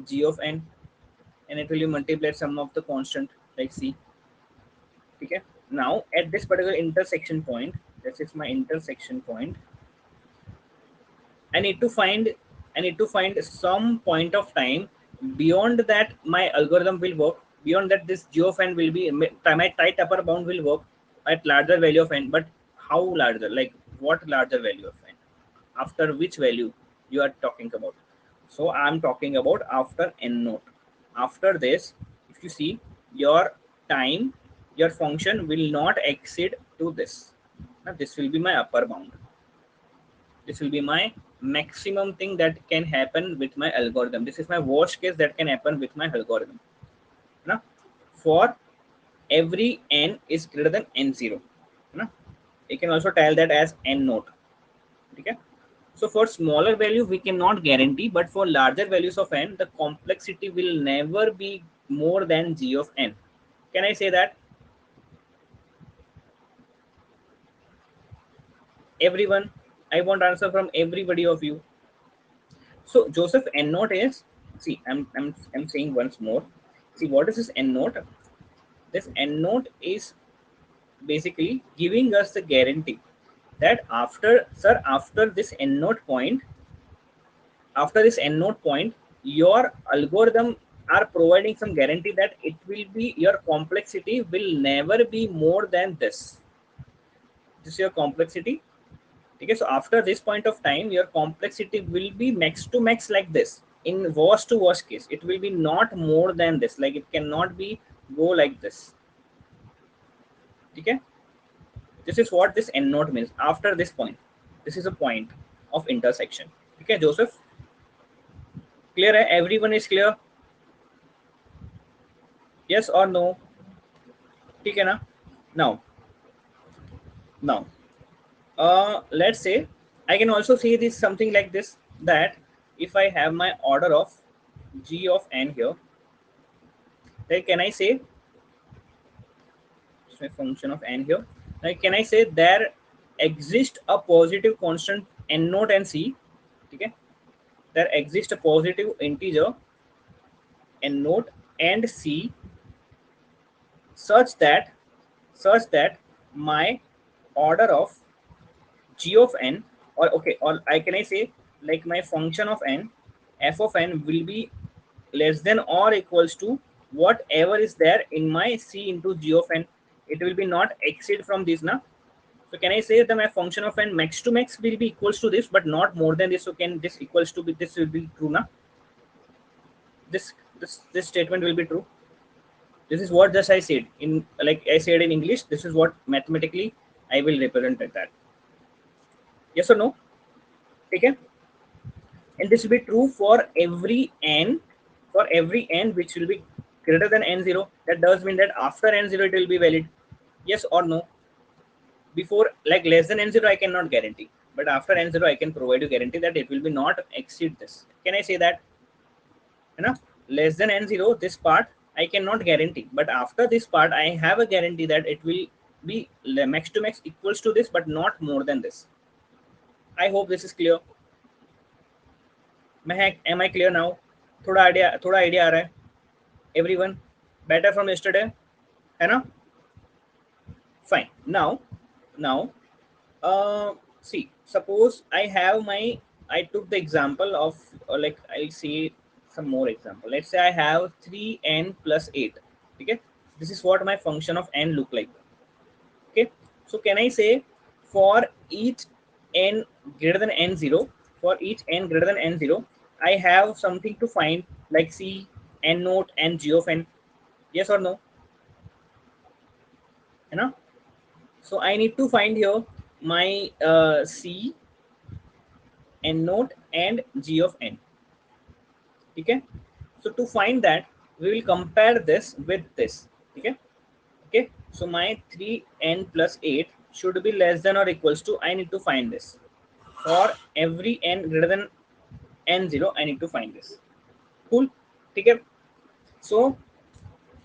g of n, and it will be multiplied sum of the constant like c. Okay, now at this particular intersection point, this is my intersection point, I need to find, some point of time beyond that my algorithm will work. Beyond that, this g of n will be, my tight upper bound will work at larger value of n. But how larger? Like what larger value of n? After which value you are talking about? So I'm talking about after n naught. After this, if you see, your time, your function will not exceed to this. Now this will be my upper bound. This will be my maximum thing that can happen with my algorithm. This is my worst case that can happen with my algorithm. Now, for every n is greater than n0. You can also tell that as n naught. Okay. So for smaller value we cannot guarantee, but for larger values of n, the complexity will never be more than g of n. Can I say that? Everyone, I want answer from everybody of you. So Joseph, n naught is, see, I'm saying once more. See, what is this n naught? This n naught is basically giving us the guarantee that after, sir, after this n naught point, after this n naught point, your algorithm are providing some guarantee that it will be, your complexity will never be more than this. This is your complexity. Okay, so after this point of time, your complexity will be max to max like this. In worst to worst case, it will be not more than this. Like it cannot be go like this. Okay, this is what this n naught means. After this point, this is a point of intersection. Okay, Joseph, clear? Everyone is clear? Yes or no? Okay, na? Now, let's say I can also say this something like this, that if I have my order of g of n here, then can I say, my function of n here, like can I say there exists a positive constant n naught and c. Okay, there exists a positive integer n naught and c, such that, my order of g of n, or okay, or I can I say, like my function of n, f of n will be less than or equals to whatever is there in my c into g of n. It will be not exceed from this now. So can I say that my function of n max to max will be equals to this, but not more than this? So can this equals to be, this will be true now? This statement will be true. This is what just I said in, like I said in English, this is what mathematically I will represent that. Yes or no? Okay. And this will be true for every n, which will be greater than n0. That does mean that after n0 it will be valid. Yes or no? Before, like less than n0 I cannot guarantee, but after n0 I can provide you guarantee that it will be not exceed this. Can I say that? You know, less than n0, this part I cannot guarantee, but after this part I have a guarantee that it will be max to max equals to this, but not more than this. I hope this is clear. Mehak, am I clear now? थोड़ा idea आ रहा है everyone? Better from yesterday, है ना? Fine. Now, see, suppose I took the example of, like I'll see some more example. Let's say I have 3n plus 8. Okay, this is what my function of n look like. Okay, so can I say for each n greater than n0, I have something to find, like c, n naught, and g of n. Yes or no? You know, so I need to find here my c, n naught, and g of n. Okay, so to find that, we will compare this with this. Okay, so my 3n plus 8 should be less than or equals to, I need to find this. For every n greater than n0, I need to find this. Cool. Okay, so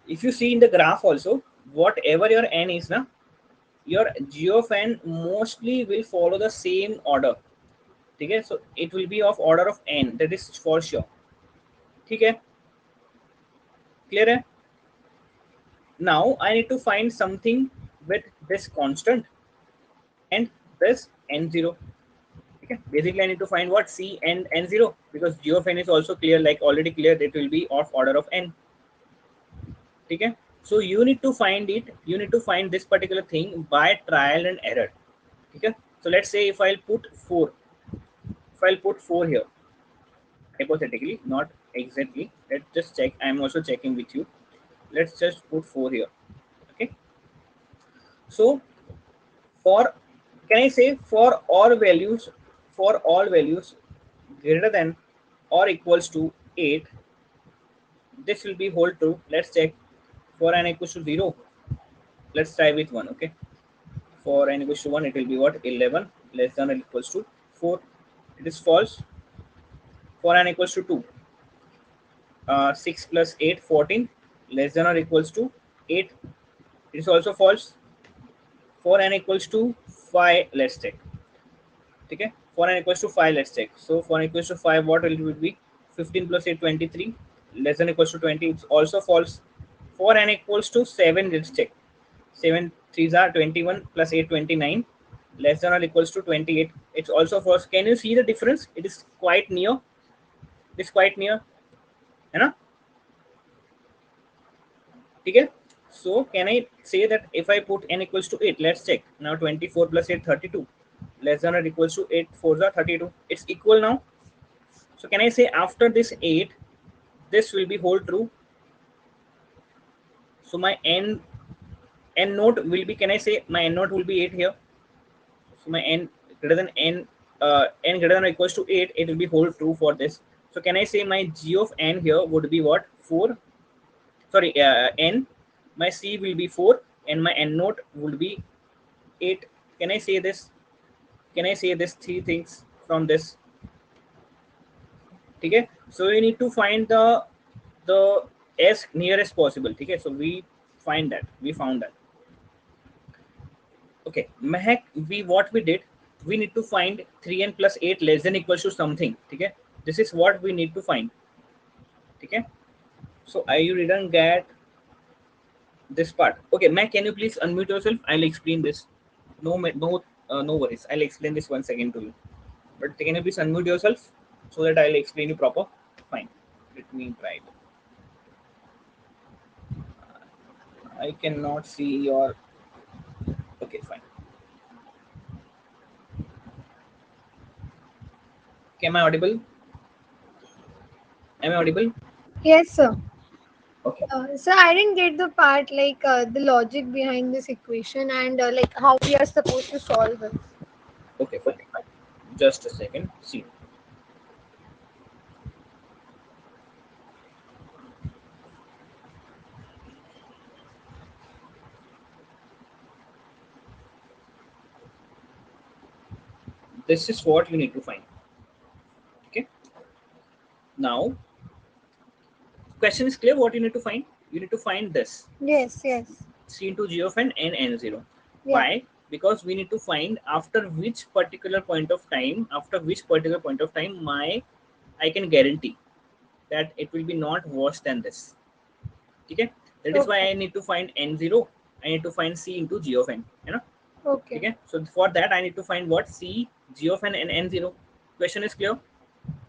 if you see in the graph also, whatever your n is now, your g of n mostly will follow the same order. Okay, so it will be of order of n, that is for sure. Okay, clear hai? Now I need to find something with this constant and this n0. Okay, basically I need to find what c and n0, because g of n is also clear, like already clear, it will be of order of n. Okay, so you need to find it, you need to find this particular thing by trial and error. Okay, so let's say if I'll put 4, here, hypothetically, not exactly, let's just check, I'm also checking with you. Let's just put 4 here. Okay, so for, can I say for all values, greater than or equals to 8, this will be hold true. Let's check. For n equals to 0, let's try with 1. Okay, for n equals to 1, it will be what? 11 less than or equals to 4. It is false. For n equals to 2, 6 plus 8, 14 less than or equals to 8. It is also false. For n equals to 5, let's check. Okay, for n equals to 5, let's check. So for n equals to 5, what will it be? 15 plus 8, 23 less than equals to 20. It's also false. For n equals to 7, let's check. 7 3s are 21 plus 8, 29 less than or equals to 28. It's also false. Can you see the difference? It is quite near. It is quite near. है ना? ठीक है? So can I say that if I put n equals to 8, let's check. Now 24 plus 8, 32 less than or equals to 8 4s are 32. It's equal now. So can I say after this 8, this will be whole true? So my n naught will be, can I say my n naught will be 8 here? So my n greater than n greater than or equals to 8, it will be whole true for this. So can I say my g of n here would be what? 4. Sorry, n. My c will be 4 and my n naught would be 8. Can I say this? Can I say this three things from this? Okay, so we need to find the as nearest possible. Okay, so we found that. Okay, Mehak, what we did, we need to find 3n plus 8 less than equals to something. Okay, this is what we need to find. Okay, so you didn't get this part. Okay, Mehak, can you please unmute yourself? I'll explain this. No worries. I'll explain this 1 second to you. But can you please unmute yourself so that I'll explain you proper? Fine. Let me try it. I cannot see your. Okay, fine. Okay, am I audible? Am I audible? Yes, sir. Okay. So I didn't get the part like the logic behind this equation and like how we are supposed to solve it. Okay, fine. Just a second. See, this is what you need to find. Okay. Now, question is clear. What you need to find? You need to find this Yes, yes, C into G of n and n0. yeah. Why? Because we need to find after which particular point of time, my I can guarantee that it will be not worse than this. Okay. That is why Okay, I need to find n0. I need to find C into G of n. You know. okay. Okay. So for that, I need to find what C, G of n and n0. Question is clear.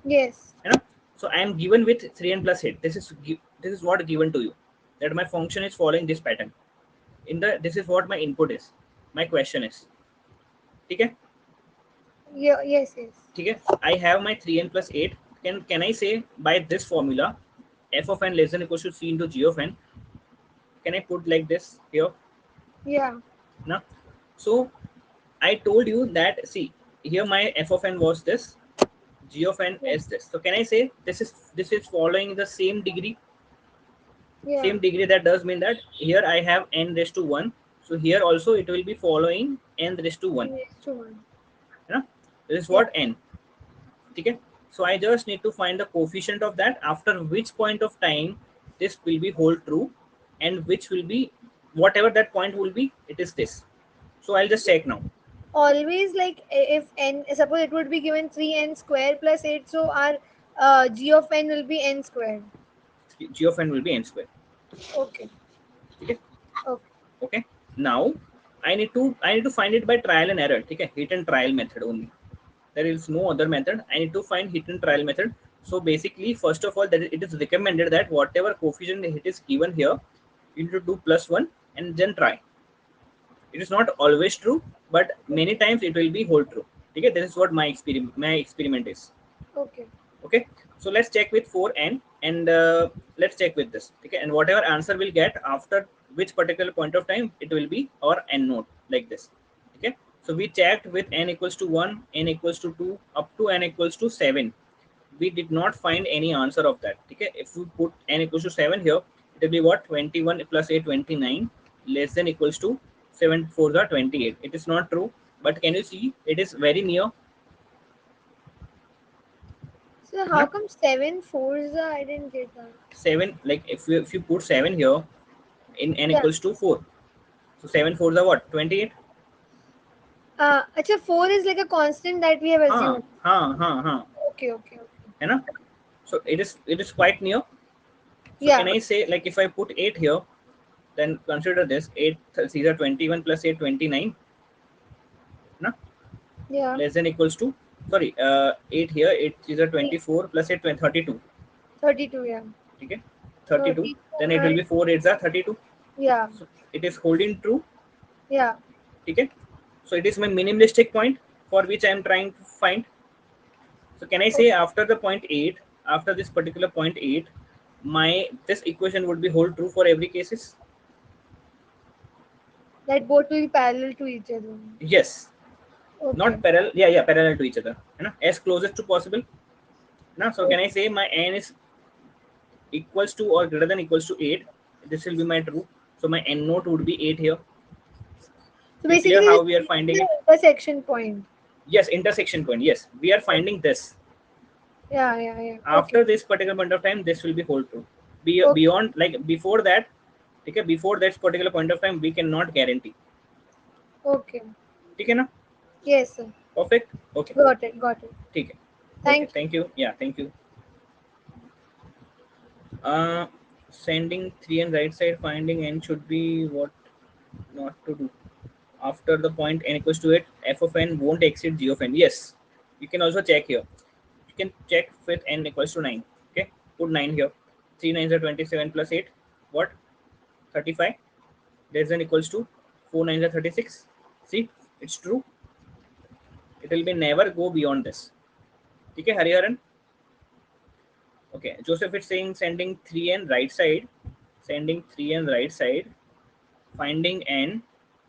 Yes. You know. So I am given with 3n plus 8. This is what given to you. That my function is following this pattern. In the this is what my input is. My question is. Okay. Yeah, yes, yes. Okay. I have my 3n plus 8. Can I say by this formula, f of n less than equals to C into G of n? Can I put like this here? Yeah. No. So I told you that, see, here my f of n was this, g of n Yes. is this. So can I say this is following the same degree? Yeah. Same degree, that does mean that here I have n raised to 1. So here also it will be following n raised to 1. Yes, to one. You know? This is Yeah. what n. Okay. So I just need to find the coefficient of that, after which point of time this will be hold true, and which will be whatever that point will be, it is this. So I'll just check now. Always like if n, suppose it would be given 3n square plus 8, so our g of n will be n squared. G of n will be n square. Okay. Okay. Okay. Okay. Now I need to find it by trial and error. Okay, hit and trial method only. There is no other method. I need to find hit and trial method. So basically, first of all, that it is recommended that whatever coefficient it is given here, you need to do +1 and then try. It is not always true, but many times it will be whole true. Okay, this is what my experiment is. Okay. Okay, so let's check with 4n, and let's check with this. Okay, and whatever answer we'll get after which particular point of time, it will be our n node, like this. Okay, so we checked with n equals to 1, n equals to 2, up to n equals to 7. We did not find any answer of that. Okay, if we put n equals to 7 here, it will be what, 21 plus 8, 29, less than equals to 7 4 are 28. It is not true, but can you see it is very near? So how No? come 7 fours? I didn't get that. 7, like if you put 7 here in n Yeah. equals to 4, so 7 fours are what, 28. Acha, 4 is like a constant that we have Huh, assumed. huh, huh, huh. Okay, okay, okay. You know, so it is quite near. So Yeah, can I say, like, if I put 8 here, then consider this 8, these are 21 plus 8, 29. No, yeah. less than equals to, sorry, 8 here, 8 is a Three- 24 plus 8, 32. 32, yeah. Okay, 32, 32 then it will and be 4 8s are 32. yeah, So it is holding true. yeah. Okay, so it is my minimalistic point for which I am trying to find. So can I say Okay. after the point 8, after this particular point 8, my this equation would be hold true for every cases? That both will be parallel to each other. Yes, Okay. not parallel. Yeah, yeah, parallel to each other. You know, as closest to possible. Now, so can I Okay. say my n is equals to or greater than equals to 8? This will be my true. So my n note would be 8 here. So So clear basically, how this we are is finding the it? intersection point. Yes, intersection point. Yes, we are finding this. Yeah, yeah, yeah. Okay. After this particular point of time, this will be whole true. Okay. Beyond, like before that, okay, before that particular point of time, we cannot guarantee. Okay. Okay, na? Yes, sir. Perfect. Okay. Got it. Got it. Okay. Okay. Thank you. Thank you. Yeah. Thank you. Uh, Sending 3 and right side, finding n should be what not to do. After the point n equals to 8, f of n won't exceed g of n. Yes. You can also check here. You can check with n equals to 9. Okay. Put 9 here. 3 nines are 27 plus 8. What? 35. Less than equals to 4 nines are 36. See, it's true. It will be never go beyond this. Okay, Hariharan. Okay, Joseph is saying sending 3 and right side. sending 3 on the right side, finding n.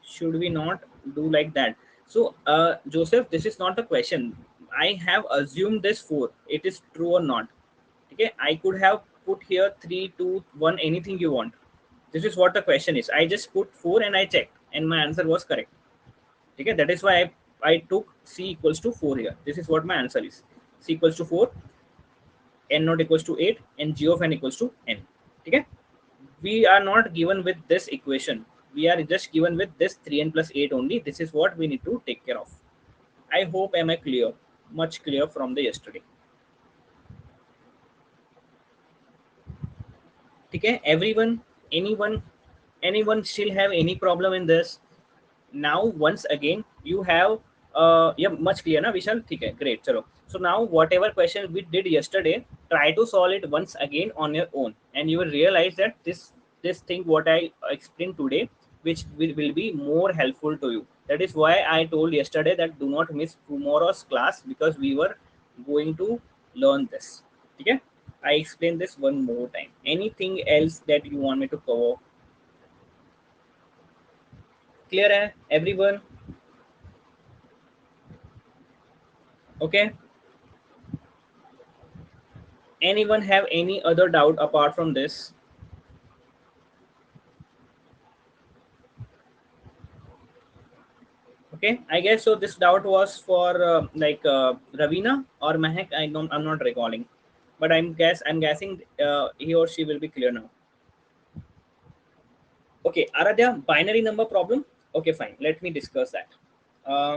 Should we not do like that? So Joseph, this is not a question. I have assumed this 4, it is true or not. Okay, I could have put here 3 2 1, anything you want. This is what the question is. I just put 4 and I checked and my answer was correct. Okay, that is why I took c equals to 4 here. This is what my answer is. C equals to 4, n not equals to 8, and g of n equals to n. Okay, we are not given with this equation. We are just given with this 3n plus 8 only. This is what we need to take care of. I hope am I clear? Much clear from the yesterday. Okay, everyone, anyone still have any problem in this? Now once again you have yeah, much clear na Vishal? Okay, great. Chalo. So now whatever question we did yesterday, try to solve it once again on your own, and you will realize that this thing what I explained today, which will be more helpful to you. That is why I told yesterday that do not miss tomorrow's class, because we were going to learn this. Okay, I explain this one more time. Anything else that you want me to cover? Clear hai everyone? Okay, anyone have any other doubt apart from this? Okay, I guess so this doubt was for Ravina or Mahek. I'm not recalling, but I'm guessing he or she will be clear now. Okay, Aradhya, binary number problem. Okay, fine, let me discuss that.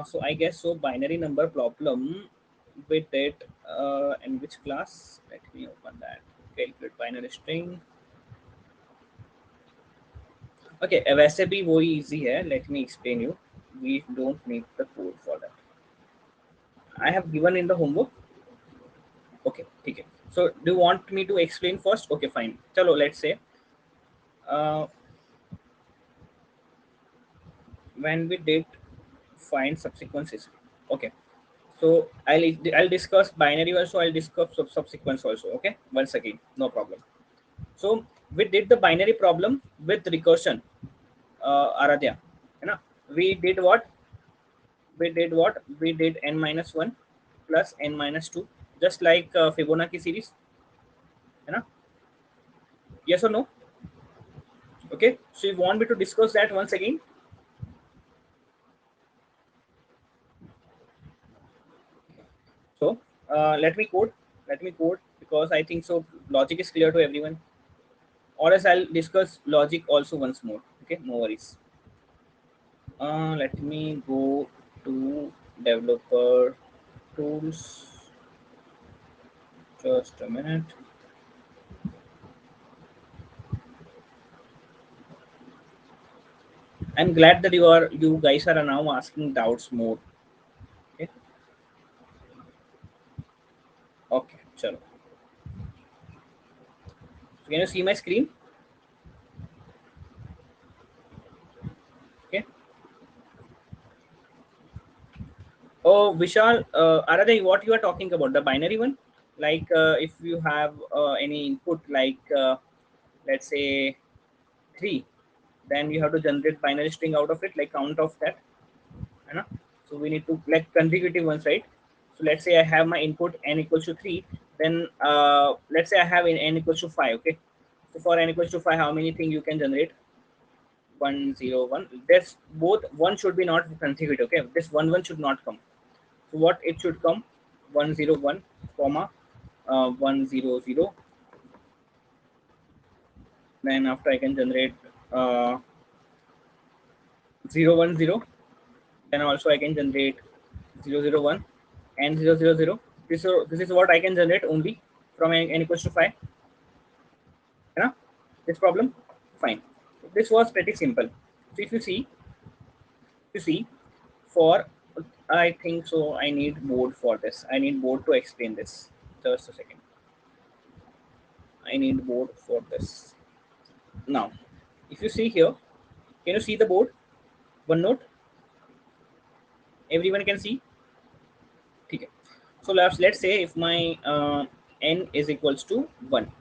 So I guess so binary number problem with it in which class? Let me open that. Calculate binary string. Okay, वैसे भी वही easy है. Let me explain you. We don't need the code for that. I have given in the homework. Okay, ठीक है. So do you want me to explain first? Okay, fine. चलो, let's say uh, when we did find subsequences. Okay, so I'll discuss binary also. I'll discuss subsequence also. Okay, once again, no problem. So we did the binary problem with recursion. Aradhya, है ना? We did what? We did n minus 1 plus n minus 2, just like Fibonacci series, है ना? Yes or no? Okay, so you want me to discuss that once again? So let me code, because I think so logic is clear to everyone, or else I'll discuss logic also once more. Okay, no worries. Let me go to developer tools, just a minute. I'm glad that you guys are now asking doubts more. Okay, okay, chalo. So can you see my screen? Okay. Oh, Vishal, Aradhya, what you are talking about, the binary one? Like if you have any input, like let's say 3, then you have to generate binary string out of it, like count of that. You know? So we need to like consecutive ones, right? So let's say I have my input n equals to 3, then let's say I have n equals to 5. Okay. So for n equals to 5, how many things you can generate? 1 0 1. This both one should be not consecutive. Okay, this 1 1 should not come. So what it should come? 1 0 1 comma 1 0 0. Then after I can generate uh, 0 1 0. Then also I can generate 0 0 1 and 0 0 0. This is what I can generate only from n equals to 5. You know, this problem? Fine. So this was pretty simple. So if you see, for I think so I need board for this. I need board to explain this. Just a second. I need board for this. Now, if you see here, can you see the board? One note. Everyone can see. Okay. So let's say if my n is equals to 1.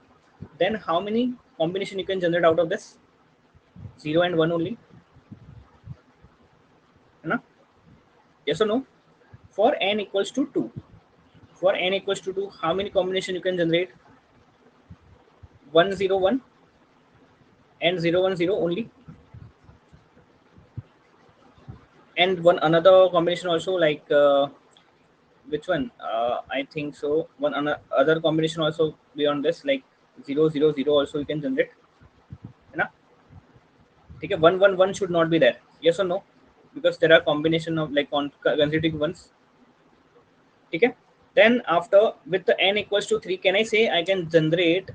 then how many combination you can generate out of this? 0 and 1 only, है ना? Yes or no? For n equals to 2, for n equals to 2, how many combination you can generate? 1 0 1 and 0 1 0 only, and one another combination also, like which one? I think so. One other combination also beyond this, like 0 0 0 also you can generate, है ना? ठीक है, 1 1 1 should not be there. Yes or no? Because there are combination of like on consecutive ones. ठीक है? Then after with the n equals to 3, can I say I can generate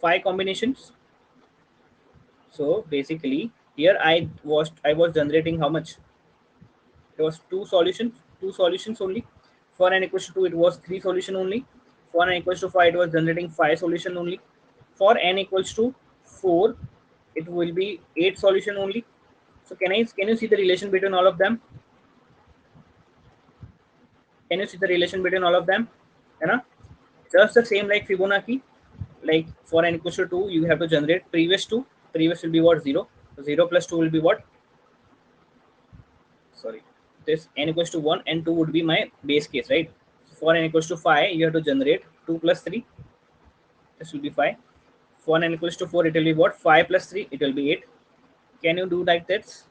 5 combinations? So basically here I was generating how much? It was two solutions only. For n equals to 2, it was 3 solution only. For n equals to 5, it was generating 5 solution only. For n equals to 4, it will be 8 solution only. So can you see the relation between all of them? Can you see the relation between all of them? You know, just the same like Fibonacci. Like for n equals to 2, you have to generate previous 2. Previous will be what? 0. 0 plus 2 will be what? Sorry, this n equals to 1 and 2 would be my base case, right? For n equals to 5, you have to generate 2 plus 3. This will be 5. For n equals to 4, it will be what? 5 plus 3, it will be 8. Can you do like this?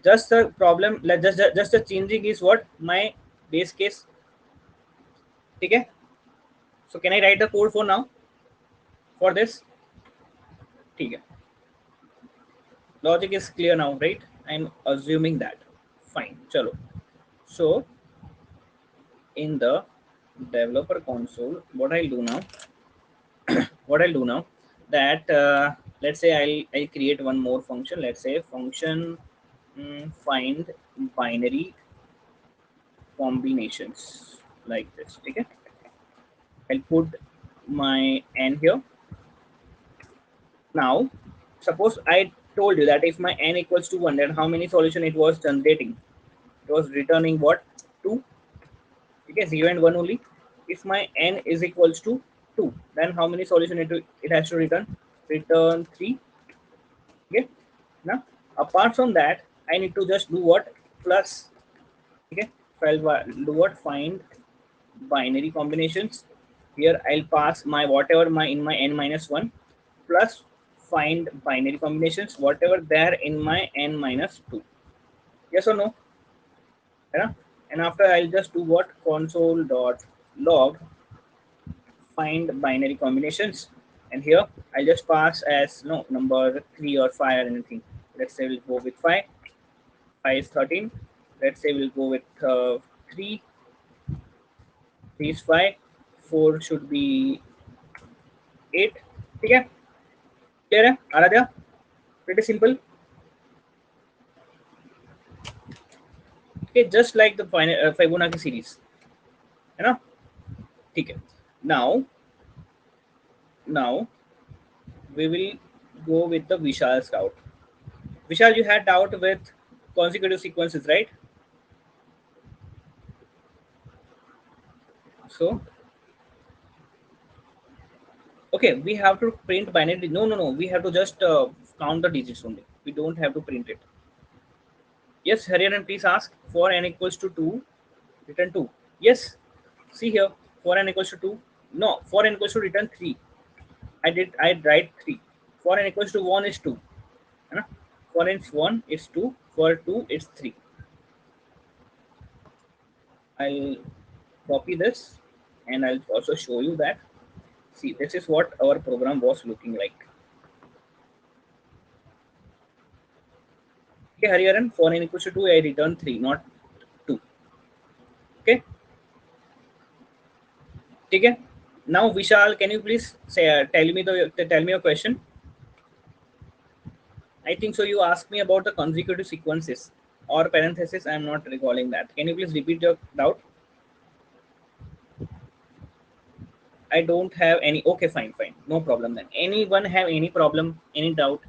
Just the problem, just the changing is what? My base case. Okay? So can I write the code for now? For this? Okay. Logic is clear now, right? I'm assuming that. Fine. Chalo. So in the developer console, what I'll do now that let's say I'll create one more function. Let's say function find binary combinations, like this. Okay, I'll put my n here. Now suppose I told you that if my n equals to 1, then how many solution it was generating? It was returning what? 2. Okay, 0 and 1 only. If my n is equals to 2, then how many solution it has to return? Return 3. Okay, now apart from that, I need to just do what? Plus. Okay, so I'll do what? Find binary combinations. Here I'll pass my whatever my in my n minus 1 plus find binary combinations whatever there in my n minus 2. Yes or no? Yeah. And after I'll just do what? Console dot log find binary combinations, and here I'll just pass as no number 3 or 5 or anything. Let's say we'll go with 5. 5 is 13. Let's say we'll go with 3. 3 is 5. 4 should be 8. Okay, clear है? Aradhya? Pretty simple. Okay, just like the Fibonacci series, है ना? ठीक है. Now we will go with the Vishal's doubt. Vishal, you had doubt with consecutive sequences, right? So okay, we have to print binary. No. We have to just count the digits only. We don't have to print it. Yes, Hariyaran, please ask. For n equals to 2, return 2. Yes. See here. For n equals to 2. No, for n equals to return 3. I write 3. For n equals to 1 is 2. है ना? For n 1 is 2. For 2 it's 3. I'll copy this and I'll also show you that. See, this is what our program was looking like. Okay, Hariharan, for n equals to 2, I return 3, not 2. Okay. Okay. Now, Vishal, can you please say tell me your question? I think so. You asked me about the consecutive sequences or parentheses. I am not recalling that. Can you please repeat your doubt? I don't have any. Okay, fine. No problem then. Anyone have any problem, any doubt?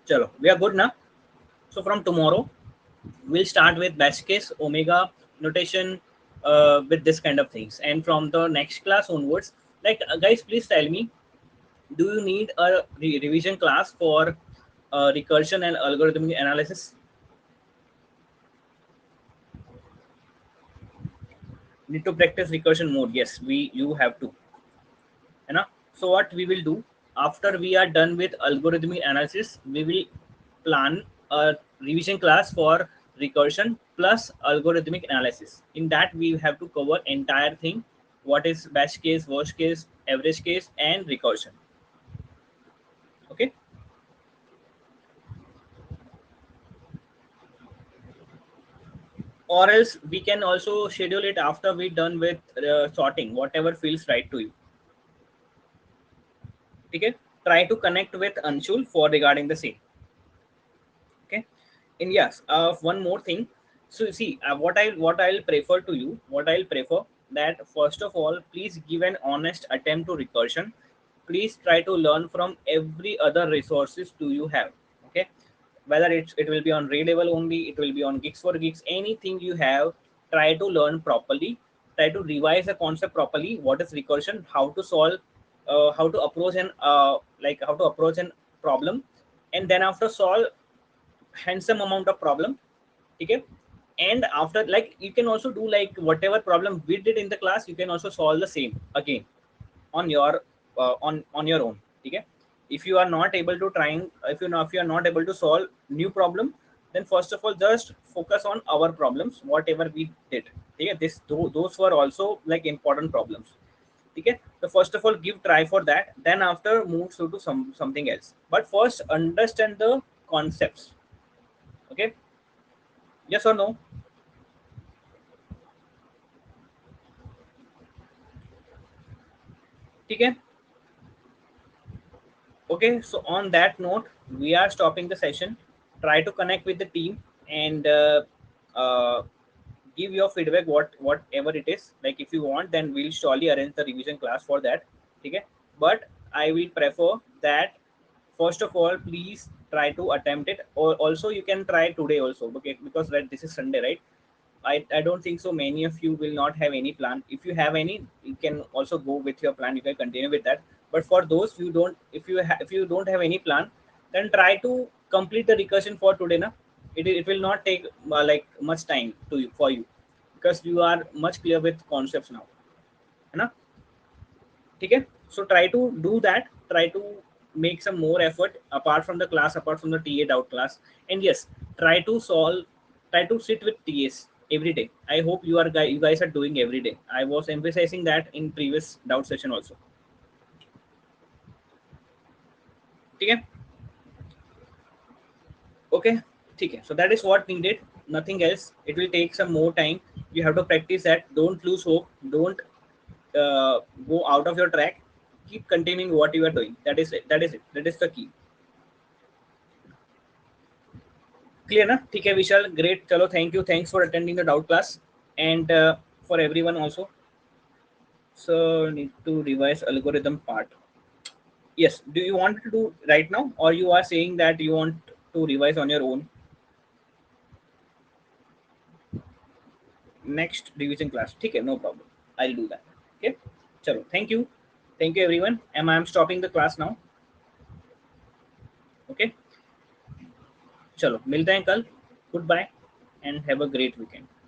Chalo, we are good now. So from tomorrow, we'll start with best case, omega notation, with this kind of things. And from the next class onwards, like guys, please tell me, do you need a revision class for recursion and algorithmic analysis? Need to practice recursion more? Yes, you have to. You know? So what we will do after we are done with algorithmic analysis, we will plan a revision class for recursion plus algorithmic analysis. In that we have to cover entire thing, what is best case, worst case, average case, and recursion. Okay. Or else we can also schedule it after we done with sorting, whatever feels right to you. Okay. Try to connect with Anshul for regarding the same. Okay. And yes, one more thing. So see, what I'll prefer to you, what I'll prefer, that first of all, please give an honest attempt to recursion. Please try to learn from every other resources do you have. Okay, whether it will be on Ray level only, it will be on Geeks for Geeks, anything you have, try to learn properly. Try to revise the concept properly. What is recursion? How to solve? How to approach an like how to approach an problem, and then after solve handsome amount of problem. Okay. And after, like, you can also do like whatever problem we did in the class, you can also solve the same again on your on your own. Okay. If you are not able to trying, if you know, if you are not able to solve new problem, then first of all just focus on our problems whatever we did. Okay. Those were also like important problems. Okay. So first of all give try for that, then after move to something else, but first understand the concepts. Okay. Yes or no? Okay. Okay. So on that note, we are stopping the session. Try to connect with the team and uh, give your feedback, whatever it is. Like if you want, then we'll surely arrange the revision class for that. Okay. But I will prefer that first of all, please try to attempt it. Or also you can try today also. Okay, because that this is Sunday, right? I don't think so many of you will not have any plan. If you have any, you can also go with your plan, you can continue with that. But for those you don't, if you don't have any plan, then try to complete the recursion for today na. It will not take like much time to you, for you, because you are much clear with concepts now, है ना? ठीक है. So try to do that, try to make some more effort apart from the class, apart from the TA doubt class. And yes, try to solve, try to sit with TAs every day. I hope you guys are doing every day. I was emphasizing that in previous doubt session also. ठीक है. Okay. ठीक है. So that is what needed, nothing else. It will take some more time. You have to practice that. Don't lose hope, don't uh, go out of your track. Keep continuing what you are doing. That is it, that is it, that is the key. Clear ना? ठीक है विशाल, great. चलो thank you, thanks for attending the doubt class. And for everyone also, so need to revise algorithm part. Yes, do you want to do right now, or you are saying that you want to revise on your own? Next revision class, ठीक है, no problem, I'll do that. Okay, चलो, thank you everyone. I'm stopping the class now. Okay, चलो मिलते हैं कल. Goodbye and have a great weekend.